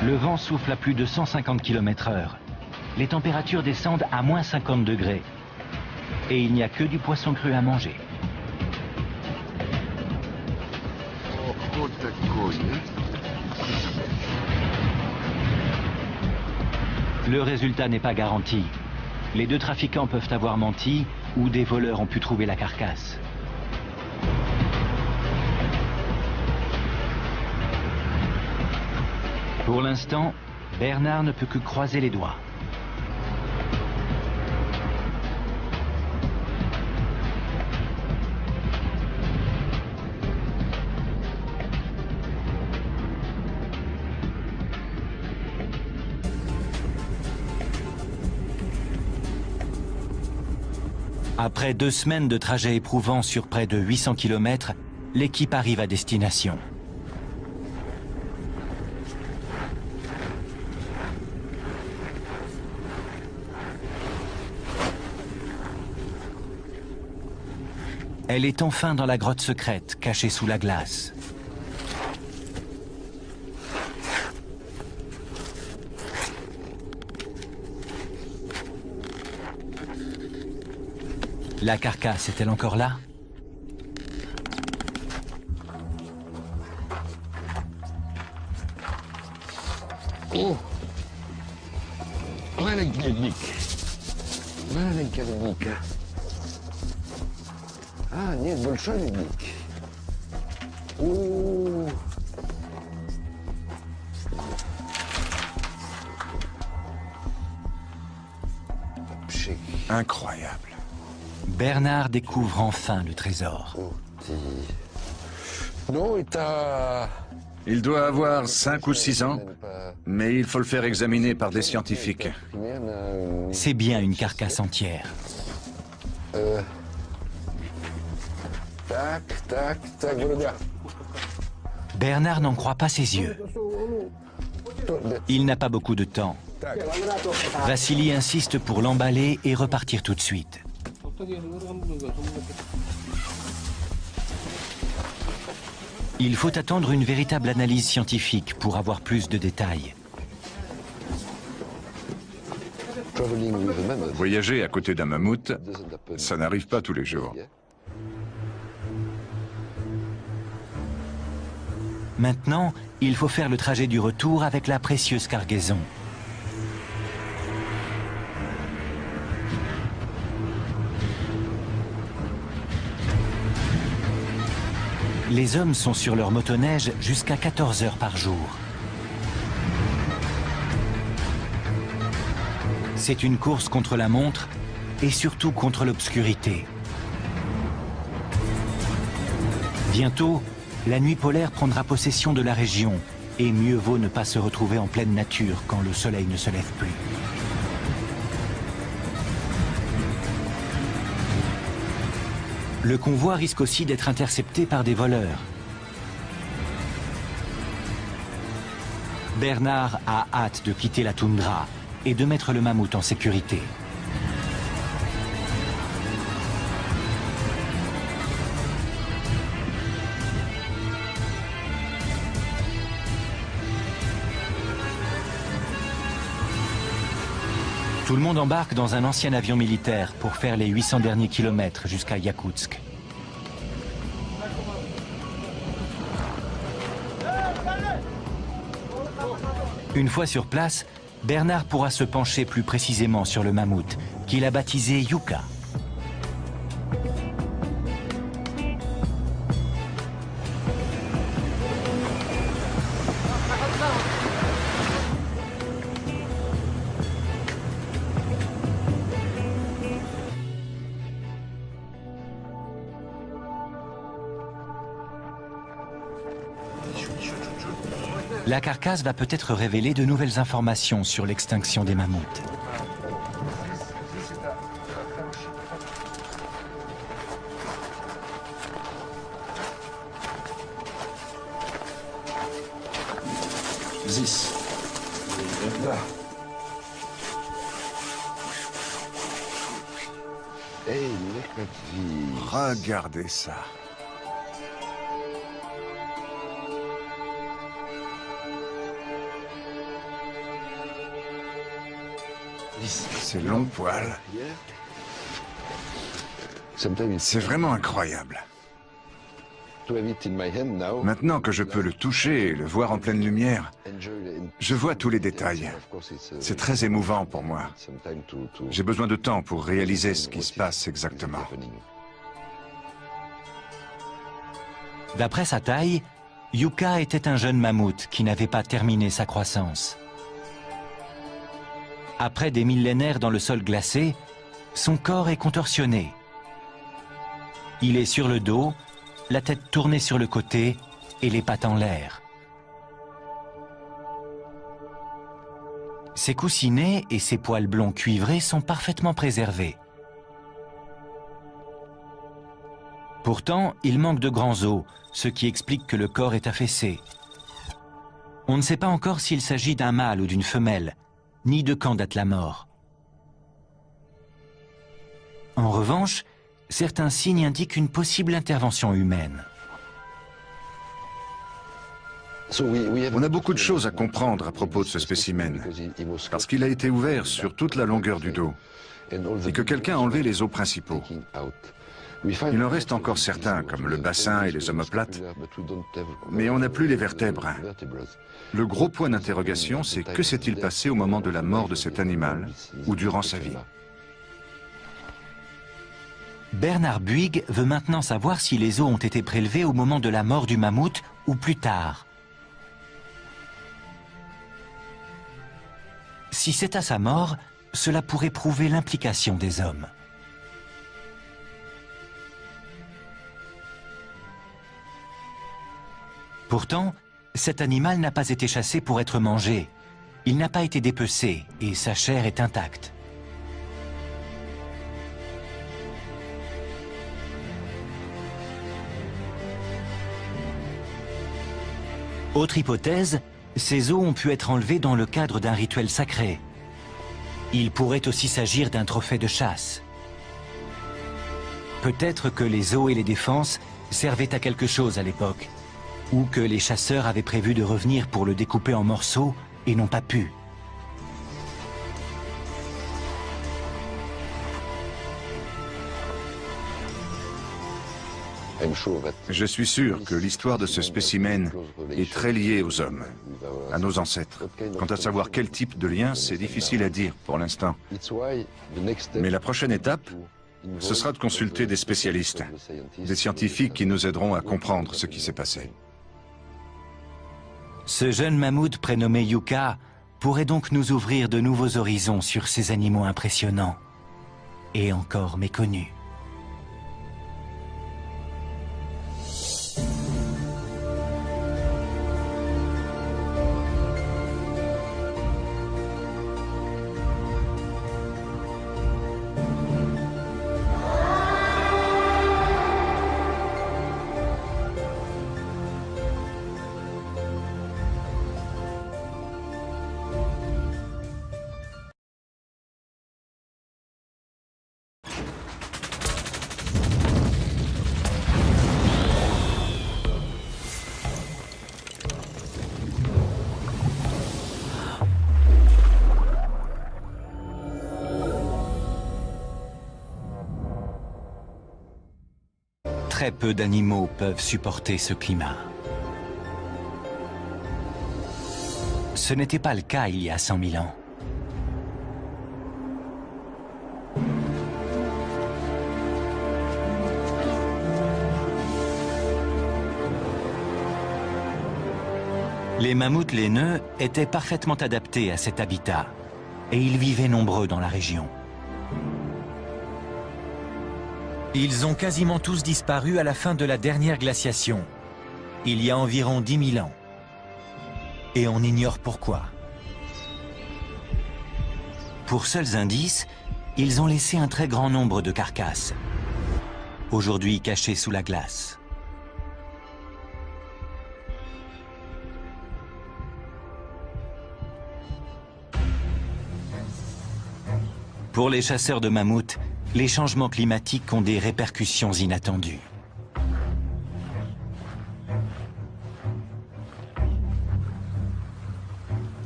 Le vent souffle à plus de 150 km/h. Les températures descendent à moins 50 degrés. Et il n'y a que du poisson cru à manger. Le résultat n'est pas garanti. Les deux trafiquants peuvent avoir menti ou des voleurs ont pu trouver la carcasse. Pour l'instant, Bernard ne peut que croiser les doigts. Après 2 semaines de trajet éprouvant sur près de 800 km, l'équipe arrive à destination. Elle est enfin dans la grotte secrète, cachée sous la glace. La carcasse est-elle encore là? О, маленький ледник. Маленький ледник. А, нет, большой ледник. О. Incroyable. Bernard découvre enfin le trésor. Il doit avoir 5 ou 6 ans, mais il faut le faire examiner par des scientifiques. C'est bien une carcasse entière. Bernard n'en croit pas ses yeux. Il n'a pas beaucoup de temps. Vassili insiste pour l'emballer et repartir tout de suite. Il faut attendre une véritable analyse scientifique pour avoir plus de détails. Voyager à côté d'un mammouth, ça n'arrive pas tous les jours. Maintenant, il faut faire le trajet du retour avec la précieuse cargaison. Les hommes sont sur leur motoneige jusqu'à 14 heures par jour. C'est une course contre la montre et surtout contre l'obscurité. Bientôt, la nuit polaire prendra possession de la région et mieux vaut ne pas se retrouver en pleine nature quand le soleil ne se lève plus. Le convoi risque aussi d'être intercepté par des voleurs. Bernard a hâte de quitter la toundra et de mettre le mammouth en sécurité. Tout le monde embarque dans un ancien avion militaire pour faire les 800 derniers kilomètres jusqu'à Yakoutsk. Une fois sur place, Bernard pourra se pencher plus précisément sur le mammouth, qu'il a baptisé Yuka. La carcasse va peut-être révéler de nouvelles informations sur l'extinction des mammouths. Regardez ça. Ces longs poils. C'est vraiment incroyable. Maintenant que je peux le toucher et le voir en pleine lumière, je vois tous les détails. C'est très émouvant pour moi. J'ai besoin de temps pour réaliser ce qui se passe exactement. D'après sa taille, Yuka était un jeune mammouth qui n'avait pas terminé sa croissance. Après des millénaires dans le sol glacé, son corps est contorsionné. Il est sur le dos, la tête tournée sur le côté et les pattes en l'air. Ses coussinets et ses poils blonds cuivrés sont parfaitement préservés. Pourtant, il manque de grands os, ce qui explique que le corps est affaissé. On ne sait pas encore s'il s'agit d'un mâle ou d'une femelle, ni de quand date la mort. En revanche, certains signes indiquent une possible intervention humaine. On a beaucoup de choses à comprendre à propos de ce spécimen, parce qu'il a été ouvert sur toute la longueur du dos, et que quelqu'un a enlevé les os principaux. Il en reste encore certains, comme le bassin et les omoplates, mais on n'a plus les vertèbres. Le gros point d'interrogation, c'est que s'est-il passé au moment de la mort de cet animal, ou durant sa vie? Bernard Buig veut maintenant savoir si les os ont été prélevés au moment de la mort du mammouth ou plus tard. Si c'est à sa mort, cela pourrait prouver l'implication des hommes. Pourtant, cet animal n'a pas été chassé pour être mangé. Il n'a pas été dépecé et sa chair est intacte. Autre hypothèse, ces os ont pu être enlevés dans le cadre d'un rituel sacré. Il pourrait aussi s'agir d'un trophée de chasse. Peut-être que les os et les défenses servaient à quelque chose à l'époque, ou que les chasseurs avaient prévu de revenir pour le découper en morceaux et n'ont pas pu. Je suis sûr que l'histoire de ce spécimen est très liée aux hommes, à nos ancêtres. Quant à savoir quel type de lien, c'est difficile à dire pour l'instant. Mais la prochaine étape, ce sera de consulter des spécialistes, des scientifiques qui nous aideront à comprendre ce qui s'est passé. Ce jeune mammouth prénommé Yuka pourrait donc nous ouvrir de nouveaux horizons sur ces animaux impressionnants et encore méconnus. Très peu d'animaux peuvent supporter ce climat. Ce n'était pas le cas il y a 100 000 ans. Les mammouths laineux étaient parfaitement adaptés à cet habitat et ils vivaient nombreux dans la région. Ils ont quasiment tous disparu à la fin de la dernière glaciation, il y a environ 10 000 ans. Et on ignore pourquoi. Pour seuls indices, ils ont laissé un très grand nombre de carcasses, aujourd'hui cachées sous la glace. Pour les chasseurs de mammouths, les changements climatiques ont des répercussions inattendues.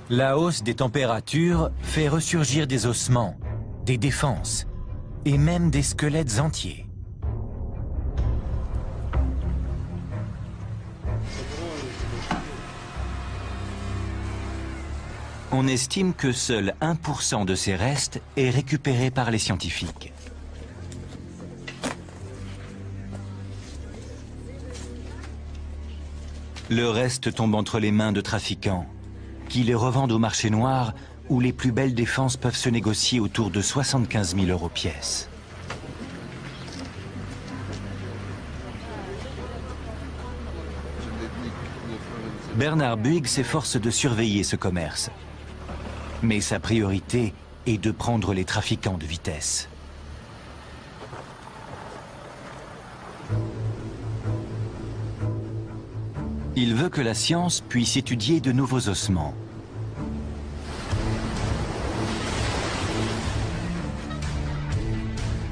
La hausse des températures fait ressurgir des ossements, des défenses et même des squelettes entiers. On estime que seul 1% de ces restes est récupéré par les scientifiques. Le reste tombe entre les mains de trafiquants, qui les revendent au marché noir où les plus belles défenses peuvent se négocier autour de 75 000 € pièce. Bernard Buig s'efforce de surveiller ce commerce. Mais sa priorité est de prendre les trafiquants de vitesse. Il veut que la science puisse étudier de nouveaux ossements.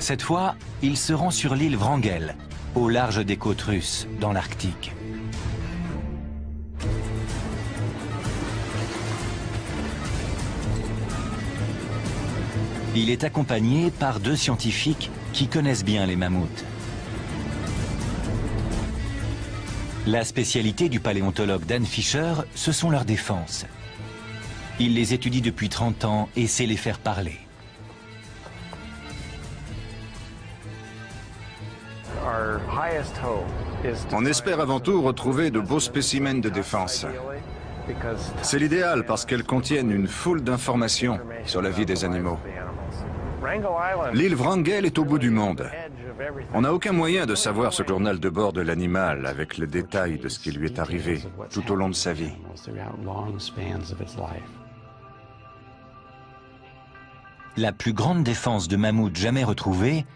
Cette fois, il se rend sur l'île Wrangel, au large des côtes russes, dans l'Arctique. Il est accompagné par 2 scientifiques qui connaissent bien les mammouths. La spécialité du paléontologue Dan Fisher, ce sont leurs défenses. Il les étudie depuis 30 ans et sait les faire parler. On espère avant tout retrouver de beaux spécimens de défense. C'est l'idéal parce qu'elles contiennent une foule d'informations sur la vie des animaux. L'île Wrangel est au bout du monde. On n'a aucun moyen de savoir ce journal de bord de l'animal avec le détail de ce qui lui est arrivé tout au long de sa vie. La plus grande défense de mammouth jamais retrouvée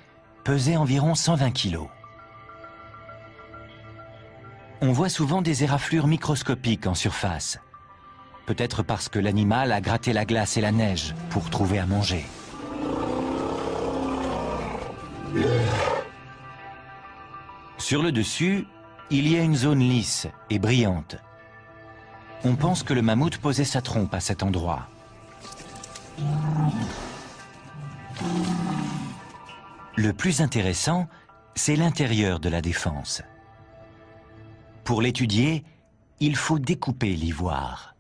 pesait environ 120 kilos. On voit souvent des éraflures microscopiques en surface. Peut-être parce que l'animal a gratté la glace et la neige pour trouver à manger. Sur le dessus, il y a une zone lisse et brillante. On pense que le mammouth posait sa trompe à cet endroit. Le plus intéressant, c'est l'intérieur de la défense. Pour l'étudier, il faut découper l'ivoire.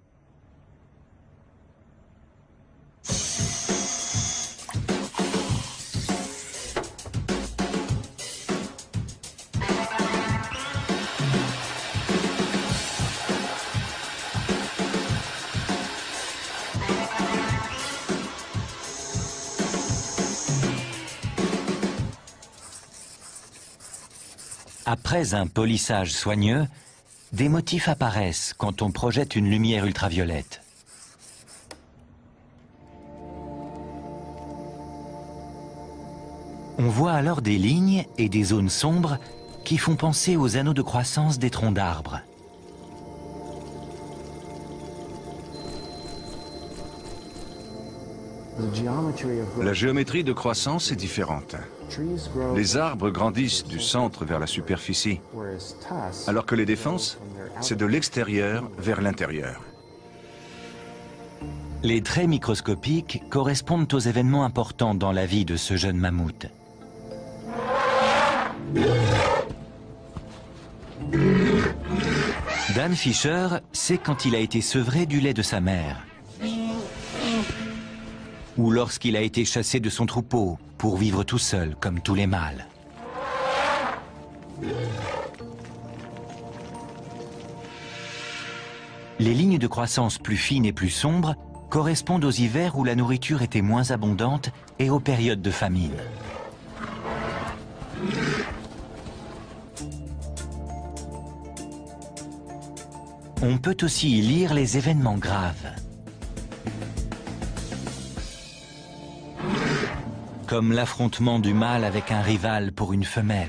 Après un polissage soigneux, des motifs apparaissent quand on projette une lumière ultraviolette. On voit alors des lignes et des zones sombres qui font penser aux anneaux de croissance des troncs d'arbres. La géométrie de croissance est différente. Les arbres grandissent du centre vers la superficie, alors que les défenses, c'est de l'extérieur vers l'intérieur. Les traits microscopiques correspondent aux événements importants dans la vie de ce jeune mammouth. Dan Fisher sait quand il a été sevré du lait de sa mère, ou lorsqu'il a été chassé de son troupeau pour vivre tout seul comme tous les mâles. Les lignes de croissance plus fines et plus sombres correspondent aux hivers où la nourriture était moins abondante et aux périodes de famine. On peut aussi y lire les événements graves, comme l'affrontement du mâle avec un rival pour une femelle.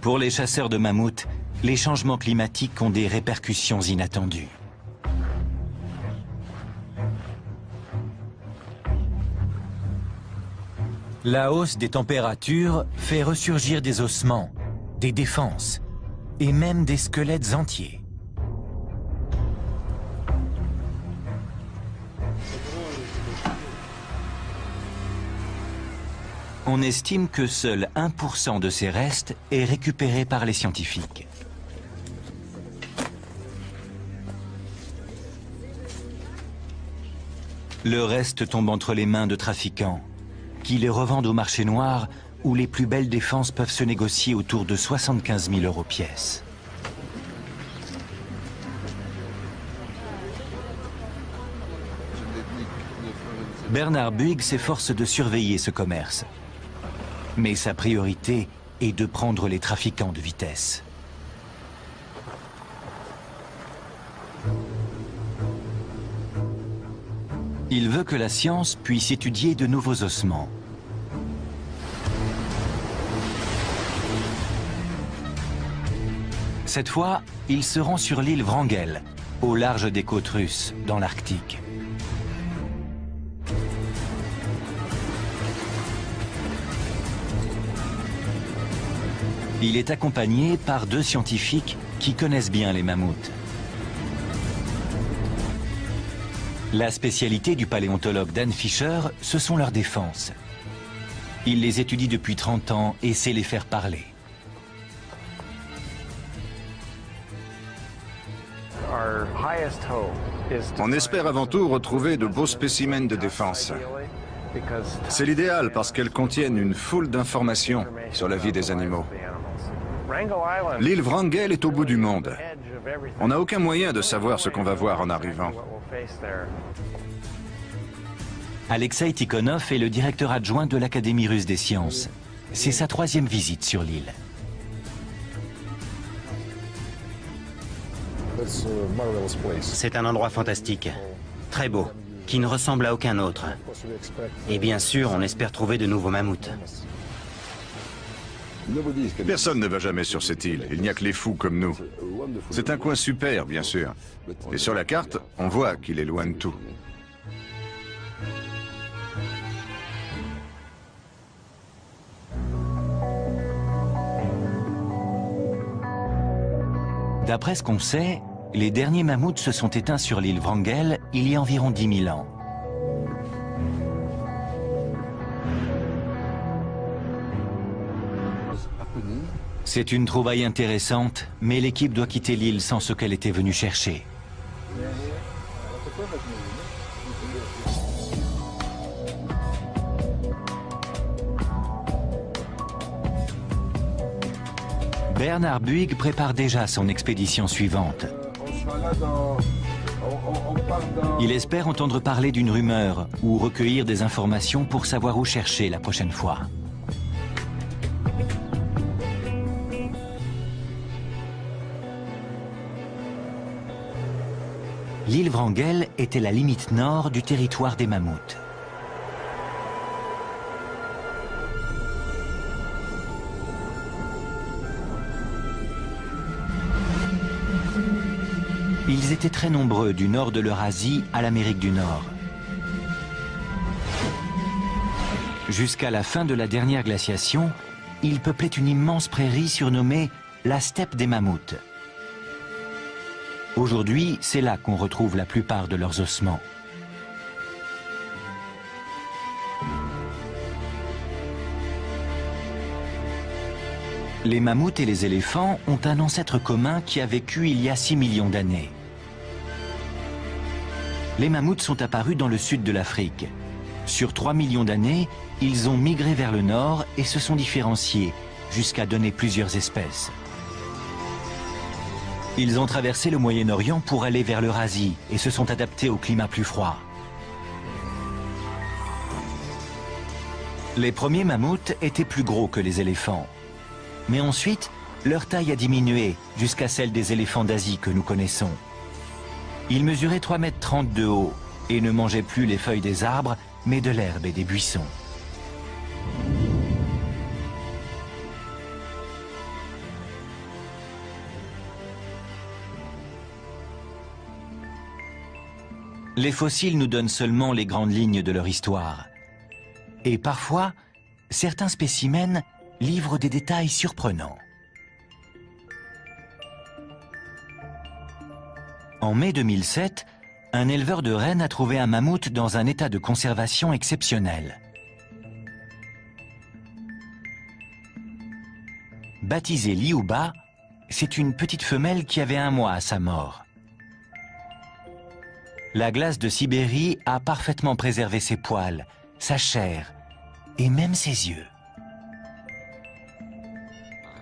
Pour les chasseurs de mammouths, les changements climatiques ont des répercussions inattendues. La hausse des températures fait ressurgir des ossements, des défenses et même des squelettes entiers. On estime que seul 1% de ces restes est récupéré par les scientifiques. Le reste tombe entre les mains de trafiquants, qui les revendent au marché noir où les plus belles défenses peuvent se négocier autour de 75 000 € pièce. Bernard Buig s'efforce de surveiller ce commerce. Mais sa priorité est de prendre les trafiquants de vitesse. Il veut que la science puisse étudier de nouveaux ossements. Cette fois, il se rend sur l'île Wrangel, au large des côtes russes, dans l'Arctique. Il est accompagné par 2 scientifiques qui connaissent bien les mammouths. La spécialité du paléontologue Dan Fisher, ce sont leurs défenses. Il les étudie depuis 30 ans et sait les faire parler. On espère avant tout retrouver de beaux spécimens de défense. C'est l'idéal parce qu'elles contiennent une foule d'informations sur la vie des animaux. L'île Wrangel est au bout du monde. On n'a aucun moyen de savoir ce qu'on va voir en arrivant. Alexei Tikhonov est le directeur adjoint de l'Académie russe des sciences. C'est sa 3e visite sur l'île. C'est un endroit fantastique, très beau, qui ne ressemble à aucun autre. Et bien sûr, on espère trouver de nouveaux mammouths. Personne ne va jamais sur cette île, il n'y a que les fous comme nous. C'est un coin super, bien sûr. Et sur la carte, on voit qu'il est loin de tout. D'après ce qu'on sait, les derniers mammouths se sont éteints sur l'île Wrangel il y a environ 10 000 ans. C'est une trouvaille intéressante, mais l'équipe doit quitter l'île sans ce qu'elle était venue chercher. Bernard Buig prépare déjà son expédition suivante. Il espère entendre parler d'une rumeur ou recueillir des informations pour savoir où chercher la prochaine fois. L'île Wrangel était la limite nord du territoire des mammouths. Ils étaient très nombreux du nord de l'Eurasie à l'Amérique du Nord. Jusqu'à la fin de la dernière glaciation, ils peuplaient une immense prairie surnommée la steppe des mammouths. Aujourd'hui, c'est là qu'on retrouve la plupart de leurs ossements. Les mammouths et les éléphants ont un ancêtre commun qui a vécu il y a 6 millions d'années. Les mammouths sont apparus dans le sud de l'Afrique. Sur 3 millions d'années, ils ont migré vers le nord et se sont différenciés, jusqu'à donner plusieurs espèces. Ils ont traversé le Moyen-Orient pour aller vers l'Eurasie et se sont adaptés au climat plus froid. Les premiers mammouths étaient plus gros que les éléphants. Mais ensuite, leur taille a diminué jusqu'à celle des éléphants d'Asie que nous connaissons. Ils mesuraient 3,30 m de haut et ne mangeaient plus les feuilles des arbres, mais de l'herbe et des buissons. Les fossiles nous donnent seulement les grandes lignes de leur histoire. Et parfois, certains spécimens livrent des détails surprenants. En mai 2007, un éleveur de rennes a trouvé un mammouth dans un état de conservation exceptionnel. Baptisée Liuba, c'est une petite femelle qui avait 1 mois à sa mort. La glace de Sibérie a parfaitement préservé ses poils, sa chair et même ses yeux.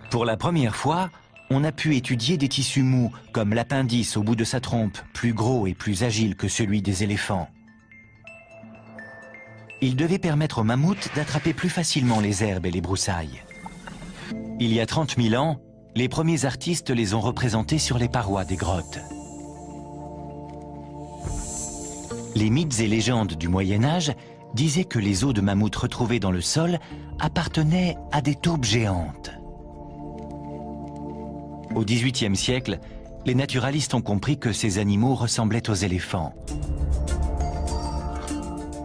Pour la première fois, on a pu étudier des tissus mous, comme l'appendice au bout de sa trompe, plus gros et plus agile que celui des éléphants. Il devait permettre aux mammouths d'attraper plus facilement les herbes et les broussailles. Il y a 30 000 ans, les premiers artistes les ont représentés sur les parois des grottes. Les mythes et légendes du Moyen-Âge disaient que les os de mammouth retrouvés dans le sol appartenaient à des taupes géantes. Au XVIIIe siècle, les naturalistes ont compris que ces animaux ressemblaient aux éléphants.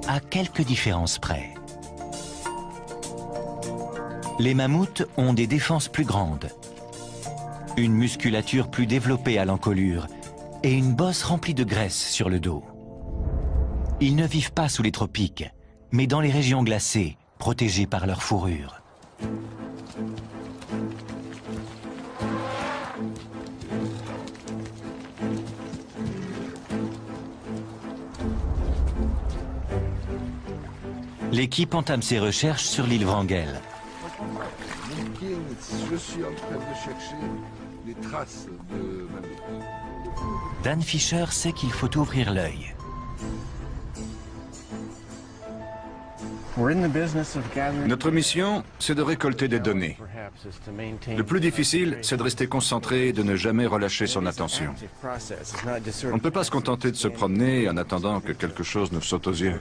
À quelques différences près. Les mammouths ont des défenses plus grandes, une musculature plus développée à l'encolure et une bosse remplie de graisse sur le dos. Ils ne vivent pas sous les tropiques, mais dans les régions glacées, protégés par leur fourrure. L'équipe entame ses recherches sur l'île Wrangel. Je suis en train de chercher les traces de mammouth. Dan Fisher sait qu'il faut ouvrir l'œil. Notre mission, c'est de récolter des données. Le plus difficile, c'est de rester concentré et de ne jamais relâcher son attention. On ne peut pas se contenter de se promener en attendant que quelque chose nous saute aux yeux.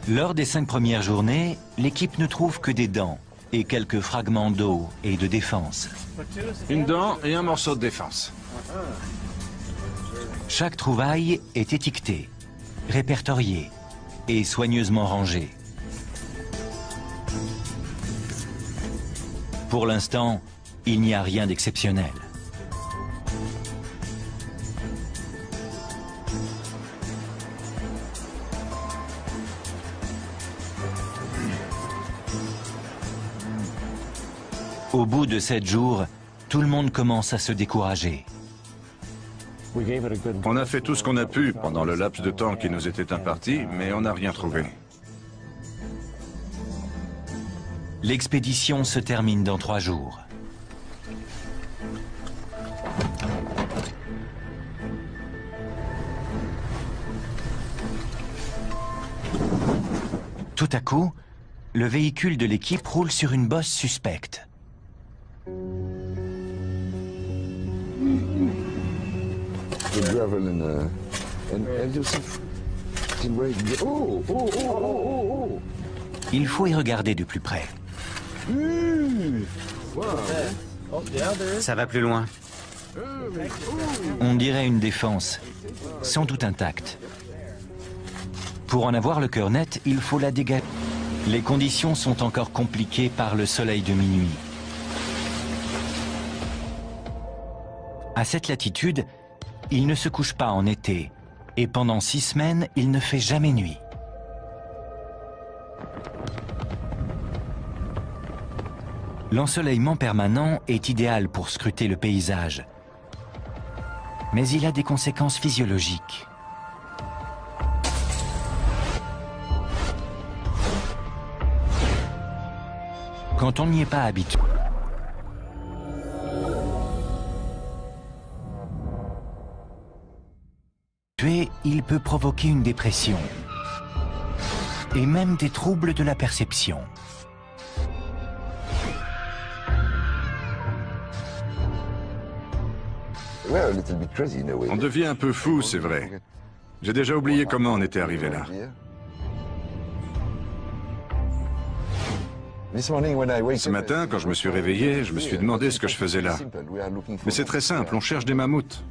Lors des 5 premières journées, l'équipe ne trouve que des dents et quelques fragments d'eau et de défense. Une dent et un morceau de défense. Chaque trouvaille est étiquetée, répertoriée et soigneusement rangée. Pour l'instant, il n'y a rien d'exceptionnel. Au bout de 7 jours, tout le monde commence à se décourager. On a fait tout ce qu'on a pu pendant le laps de temps qui nous était imparti, mais on n'a rien trouvé. L'expédition se termine dans 3 jours. Tout à coup, le véhicule de l'équipe roule sur une bosse suspecte. Il faut y regarder de plus près. Ça va plus loin. On dirait une défense, sans doute intacte. Pour en avoir le cœur net, il faut la dégager. Les conditions sont encore compliquées par le soleil de minuit. À cette latitude, il ne se couche pas en été, et pendant 6 semaines, il ne fait jamais nuit. L'ensoleillement permanent est idéal pour scruter le paysage, mais il a des conséquences physiologiques. Quand on n'y est pas habitué, il peut provoquer une dépression et même des troubles de la perception. On devient un peu fou, c'est vrai. J'ai déjà oublié comment on était arrivé là. Ce matin, quand je me suis réveillé, je me suis demandé ce que je faisais là. Mais c'est très simple, on cherche des mammouths.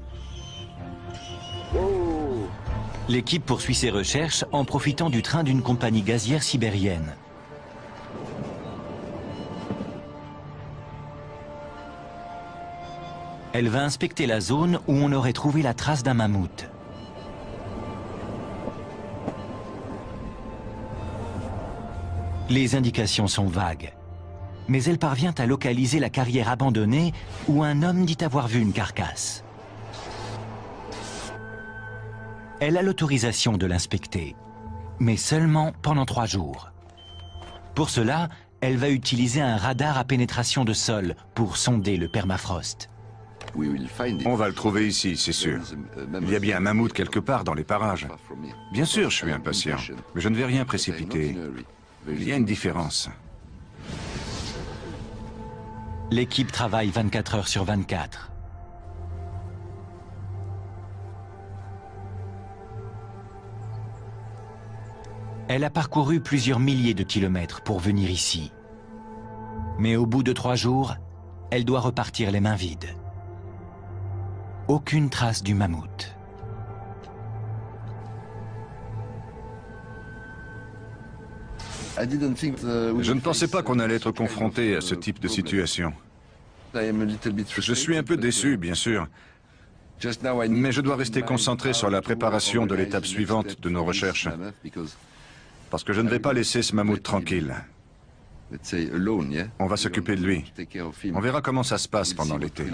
L'équipe poursuit ses recherches en profitant du train d'une compagnie gazière sibérienne. Elle va inspecter la zone où on aurait trouvé la trace d'un mammouth. Les indications sont vagues, mais elle parvient à localiser la carrière abandonnée où un homme dit avoir vu une carcasse. Elle a l'autorisation de l'inspecter, mais seulement pendant 3 jours. Pour cela, elle va utiliser un radar à pénétration de sol pour sonder le permafrost. On va le trouver ici, c'est sûr. Il y a bien un mammouth quelque part dans les parages. Bien sûr, je suis impatient, mais je ne vais rien précipiter. Il y a une différence. L'équipe travaille 24 heures sur 24. Elle a parcouru plusieurs milliers de kilomètres pour venir ici. Mais au bout de 3 jours, elle doit repartir les mains vides. Aucune trace du mammouth. Je ne pensais pas qu'on allait être confronté à ce type de situation. Je suis un peu déçu, bien sûr. Mais je dois rester concentré sur la préparation de l'étape suivante de nos recherches. Parce que je ne vais pas laisser ce mammouth tranquille. On va s'occuper de lui. On verra comment ça se passe pendant l'été.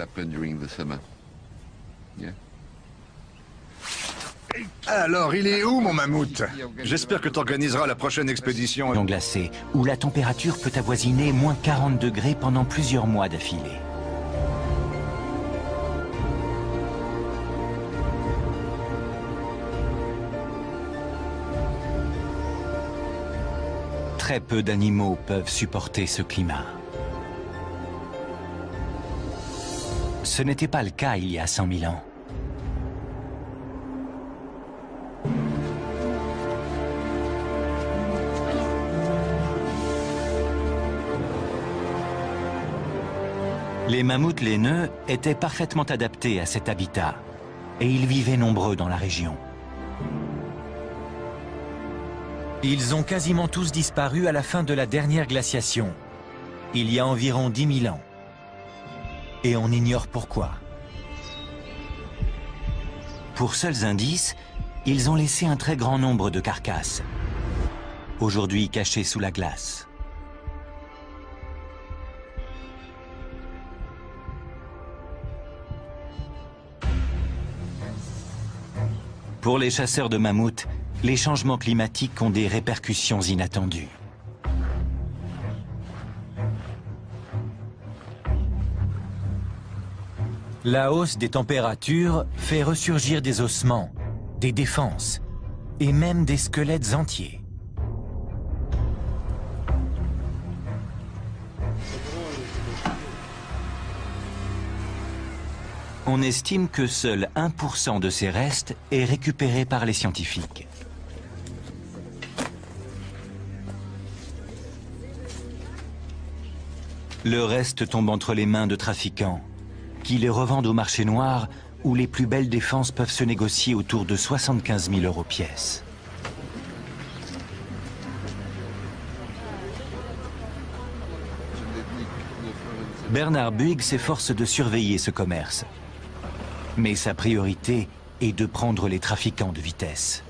Alors, il est où, mon mammouth? J'espère que tu organiseras la prochaine expédition. Glacée, où la température peut avoisiner moins 40 degrés pendant plusieurs mois d'affilée. Très peu d'animaux peuvent supporter ce climat. Ce n'était pas le cas il y a 100 000 ans. Les mammouths laineux étaient parfaitement adaptés à cet habitat et ils vivaient nombreux dans la région. Ils ont quasiment tous disparu à la fin de la dernière glaciation. il y a environ 10 000 ans. Et on ignore pourquoi. Pour seuls indices, ils ont laissé un très grand nombre de carcasses, aujourd'hui cachées sous la glace. Pour les chasseurs de mammouths, les changements climatiques ont des répercussions inattendues. La hausse des températures fait ressurgir des ossements, des défenses et même des squelettes entiers. On estime que seul 1% de ces restes est récupéré par les scientifiques. Le reste tombe entre les mains de trafiquants, qui les revendent au marché noir où les plus belles défenses peuvent se négocier autour de 75 000 € pièce. Bernard Buig s'efforce de surveiller ce commerce. Mais sa priorité est de prendre les trafiquants de vitesse.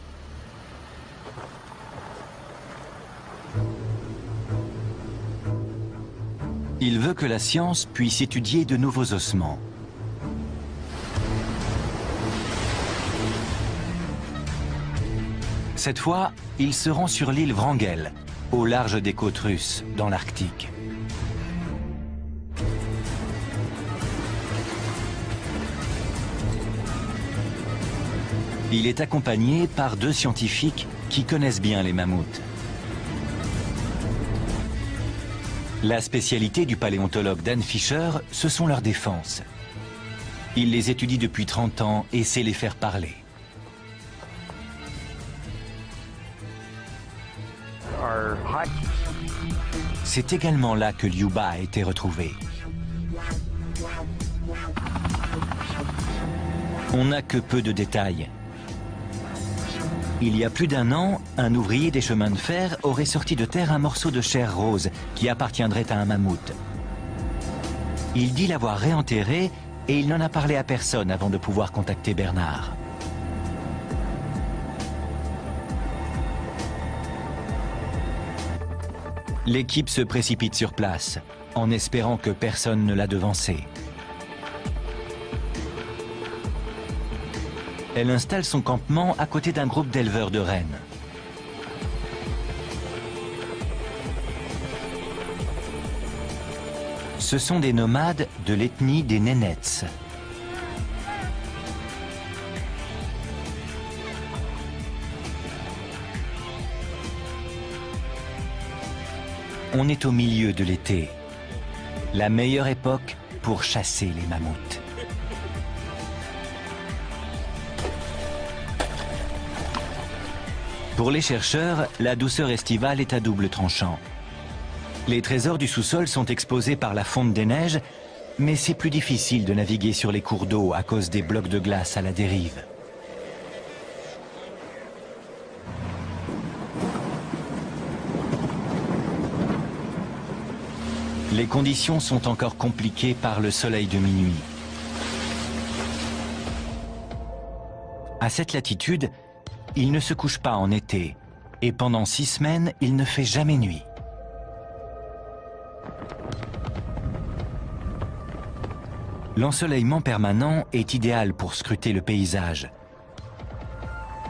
Il veut que la science puisse étudier de nouveaux ossements. Cette fois, il se rend sur l'île Wrangel, au large des côtes russes, dans l'Arctique. Il est accompagné par 2 scientifiques qui connaissent bien les mammouths. La spécialité du paléontologue Dan Fisher, ce sont leurs défenses. Il les étudie depuis 30 ans et sait les faire parler. C'est également là que Liuba a été retrouvé. On n'a que peu de détails. Il y a plus d'1 an, un ouvrier des chemins de fer aurait sorti de terre un morceau de chair rose qui appartiendrait à un mammouth. Il dit l'avoir réenterré et il n'en a parlé à personne avant de pouvoir contacter Bernard. L'équipe se précipite sur place, en espérant que personne ne l'a devancé. Elle installe son campement à côté d'un groupe d'éleveurs de rennes. Ce sont des nomades de l'ethnie des Nénètes. On est au milieu de l'été, la meilleure époque pour chasser les mammouths. Pour les chercheurs, la douceur estivale est à double tranchant. Les trésors du sous-sol sont exposés par la fonte des neiges, mais c'est plus difficile de naviguer sur les cours d'eau à cause des blocs de glace à la dérive. Les conditions sont encore compliquées par le soleil de minuit. À cette latitude, il ne se couche pas en été, et pendant 6 semaines, il ne fait jamais nuit. L'ensoleillement permanent est idéal pour scruter le paysage,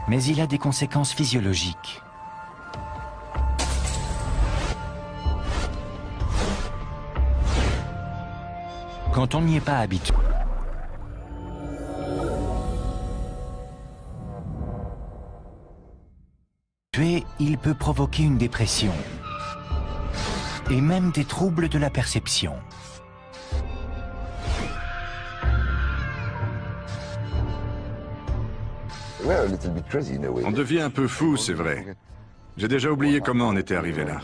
mais il a des conséquences physiologiques. Quand on n'y est pas habitué, il peut provoquer une dépression et même des troubles de la perception. On devient un peu fou, c'est vrai. J'ai déjà oublié comment on était arrivé là.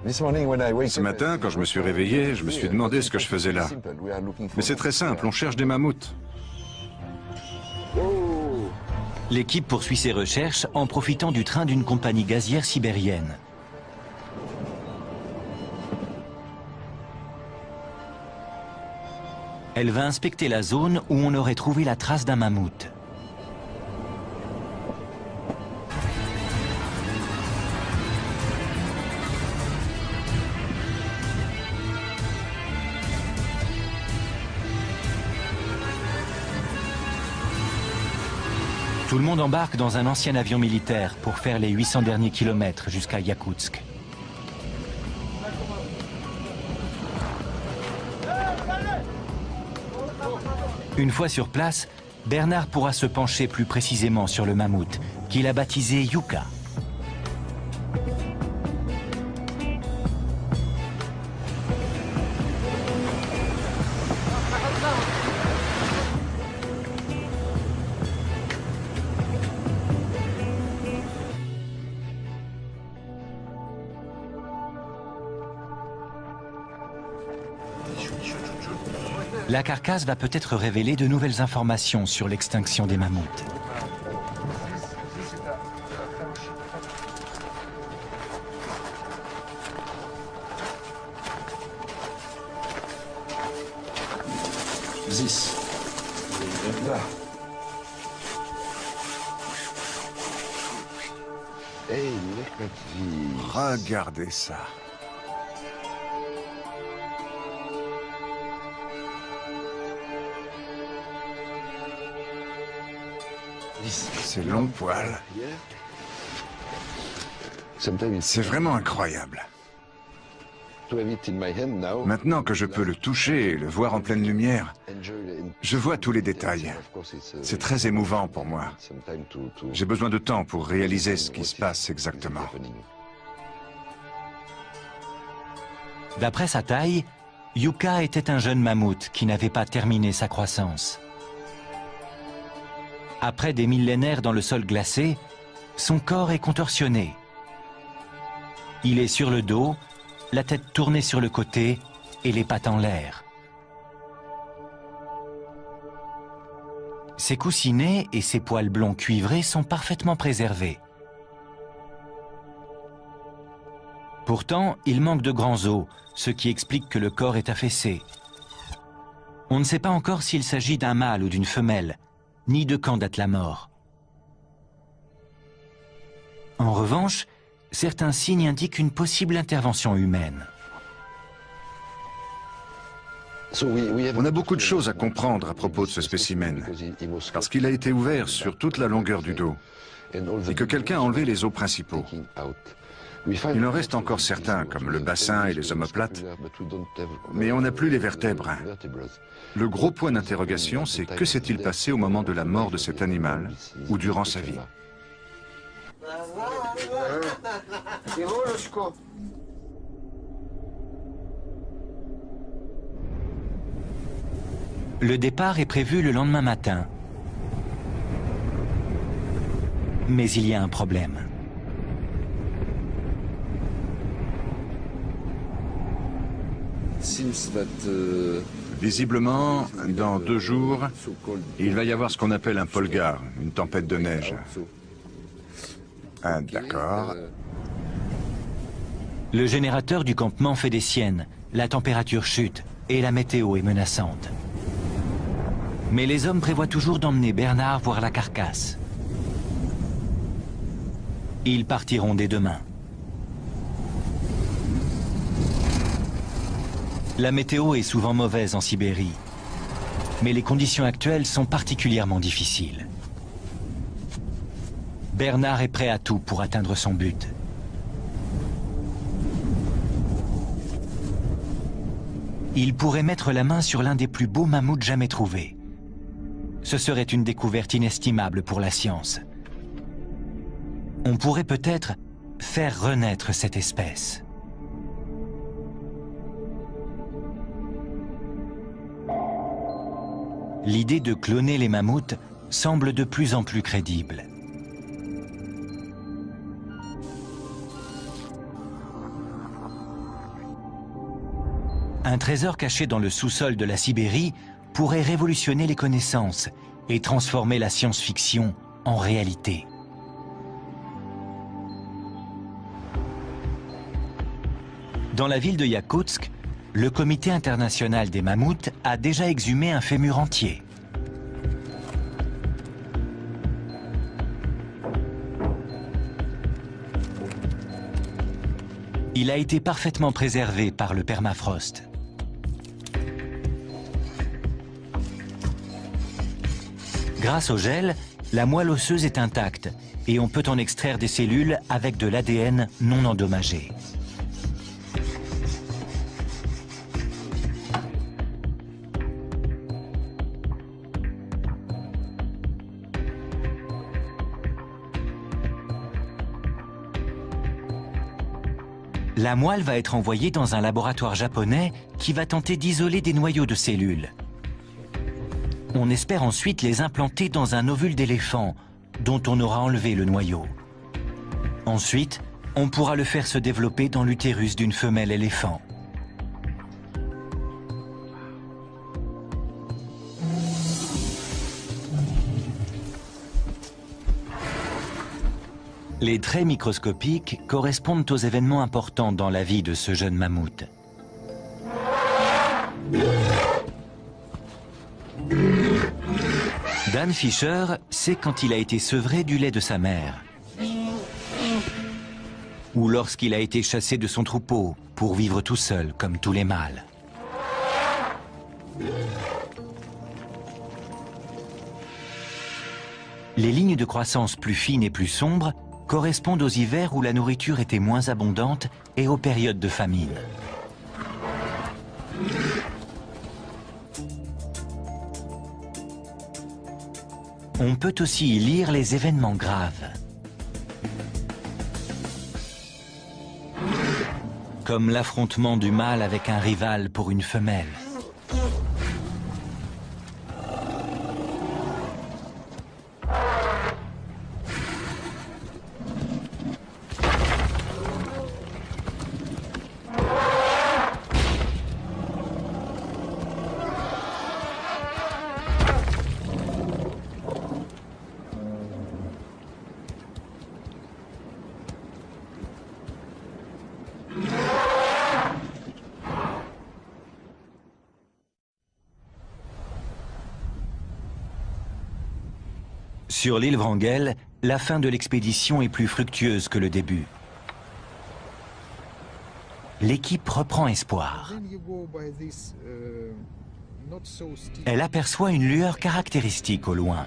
Ce matin, quand je me suis réveillé, je me suis demandé ce que je faisais là. Mais c'est très simple, on cherche des mammouths. L'équipe poursuit ses recherches en profitant du train d'une compagnie gazière sibérienne. Elle va inspecter la zone où on aurait trouvé la trace d'un mammouth. Tout le monde embarque dans un ancien avion militaire pour faire les 800 derniers kilomètres jusqu'à Yakoutsk. Une fois sur place, Bernard pourra se pencher plus précisément sur le mammouth, qu'il a baptisé Yuka. La carcasse va peut-être révéler de nouvelles informations sur l'extinction des mammouths. Regardez ça. Ces longs poils. C'est vraiment incroyable. Maintenant que je peux le toucher et le voir en pleine lumière, je vois tous les détails. C'est très émouvant pour moi. J'ai besoin de temps pour réaliser ce qui se passe exactement. D'après sa taille, Yuka était un jeune mammouth qui n'avait pas terminé sa croissance. Après des millénaires dans le sol glacé, son corps est contorsionné. Il est sur le dos, la tête tournée sur le côté et les pattes en l'air. Ses coussinets et ses poils blonds cuivrés sont parfaitement préservés. Pourtant, il manque de grands os, ce qui explique que le corps est affaissé. On ne sait pas encore s'il s'agit d'un mâle ou d'une femelle, ni de quand date la mort. En revanche, certains signes indiquent une possible intervention humaine. On a beaucoup de choses à comprendre à propos de ce spécimen, parce qu'il a été ouvert sur toute la longueur du dos, et que quelqu'un a enlevé les os principaux. Il en reste encore certains, comme le bassin et les omoplates, mais on n'a plus les vertèbres. Le gros point d'interrogation, c'est que s'est-il passé au moment de la mort de cet animal, ou durant sa vie? Le départ est prévu le lendemain matin. Mais il y a un problème. Visiblement, dans 2 jours, il va y avoir ce qu'on appelle un polgar, une tempête de neige. Ah, d'accord. Le générateur du campement fait des siennes, la température chute et la météo est menaçante. Mais les hommes prévoient toujours d'emmener Bernard voir la carcasse. Ils partiront dès demain. La météo est souvent mauvaise en Sibérie, mais les conditions actuelles sont particulièrement difficiles. Bernard est prêt à tout pour atteindre son but. Il pourrait mettre la main sur l'un des plus beaux mammouths jamais trouvés. Ce serait une découverte inestimable pour la science. On pourrait peut-être faire renaître cette espèce. L'idée de cloner les mammouths semble de plus en plus crédible. Un trésor caché dans le sous-sol de la Sibérie pourrait révolutionner les connaissances et transformer la science-fiction en réalité. Dans la ville de Yakoutsk, le Comité international des mammouths a déjà exhumé un fémur entier. Il a été parfaitement préservé par le permafrost. Grâce au gel, la moelle osseuse est intacte et on peut en extraire des cellules avec de l'ADN non endommagé. La moelle va être envoyée dans un laboratoire japonais qui va tenter d'isoler des noyaux de cellules. On espère ensuite les implanter dans un ovule d'éléphant, dont on aura enlevé le noyau. Ensuite, on pourra le faire se développer dans l'utérus d'une femelle éléphant. Les traits microscopiques correspondent aux événements importants dans la vie de ce jeune mammouth. Dan Fisher sait quand il a été sevré du lait de sa mère, ou lorsqu'il a été chassé de son troupeau pour vivre tout seul comme tous les mâles. Les lignes de croissance plus fines et plus sombres correspondent aux hivers où la nourriture était moins abondante et aux périodes de famine. On peut aussi y lire les événements graves, comme l'affrontement du mâle avec un rival pour une femelle. Sur l'île Wrangel, la fin de l'expédition est plus fructueuse que le début. L'équipe reprend espoir. Elle aperçoit une lueur caractéristique au loin.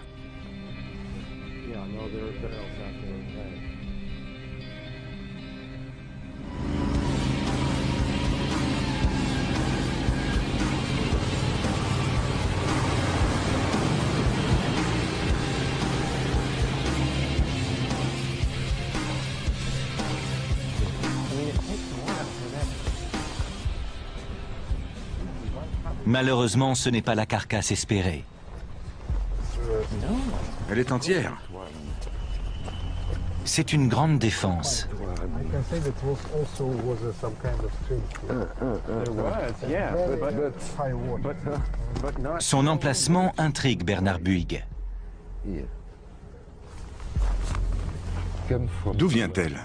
Malheureusement, ce n'est pas la carcasse espérée. Elle est entière. C'est une grande défense. Son emplacement intrigue Bernard Buig. D'où vient-elle?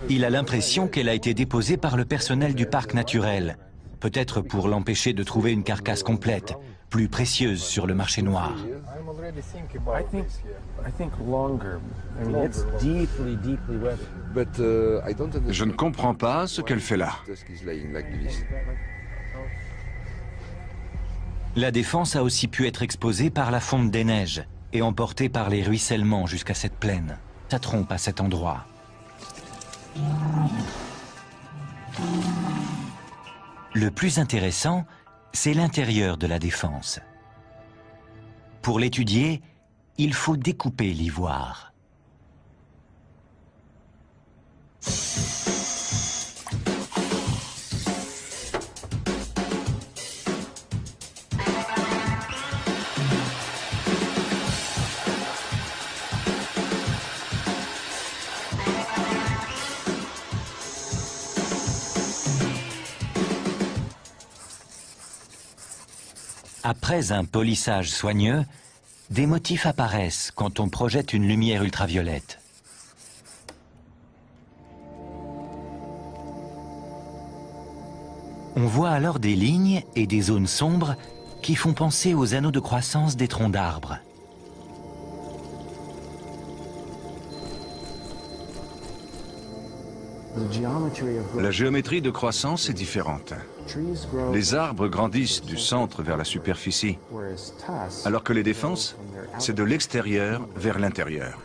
Il a l'impression qu'elle a été déposée par le personnel du parc naturel, peut-être pour l'empêcher de trouver une carcasse complète, plus précieuse sur le marché noir. Je ne comprends pas ce qu'elle fait là. La défense a aussi pu être exposée par la fonte des neiges et emportée par les ruissellements jusqu'à cette plaine. Ça trompe à cet endroit. Le plus intéressant, c'est l'intérieur de la défense. Pour l'étudier, il faut découper l'ivoire. Après un polissage soigneux, des motifs apparaissent quand on projette une lumière ultraviolette. On voit alors des lignes et des zones sombres qui font penser aux anneaux de croissance des troncs d'arbres. La géométrie de croissance est différente. Les arbres grandissent du centre vers la superficie, alors que les défenses, c'est de l'extérieur vers l'intérieur.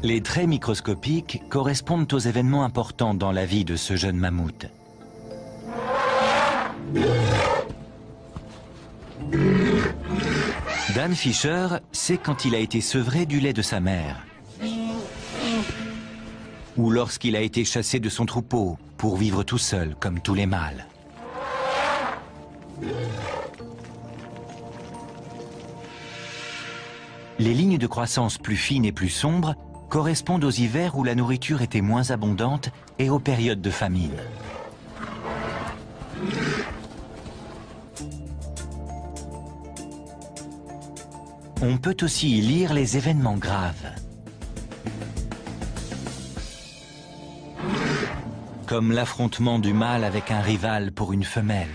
Les traits microscopiques correspondent aux événements importants dans la vie de ce jeune mammouth. Dan Fisher sait quand il a été sevré du lait de sa mère, ou lorsqu'il a été chassé de son troupeau pour vivre tout seul comme tous les mâles. Les lignes de croissance plus fines et plus sombres correspondent aux hivers où la nourriture était moins abondante et aux périodes de famine. On peut aussi y lire les événements graves, comme l'affrontement du mâle avec un rival pour une femelle.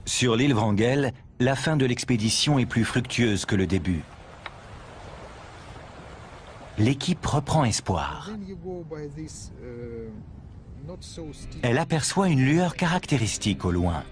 Sur l'île Wrangel, la fin de l'expédition est plus fructueuse que le début. L'équipe reprend espoir. Elle aperçoit une lueur caractéristique au loin.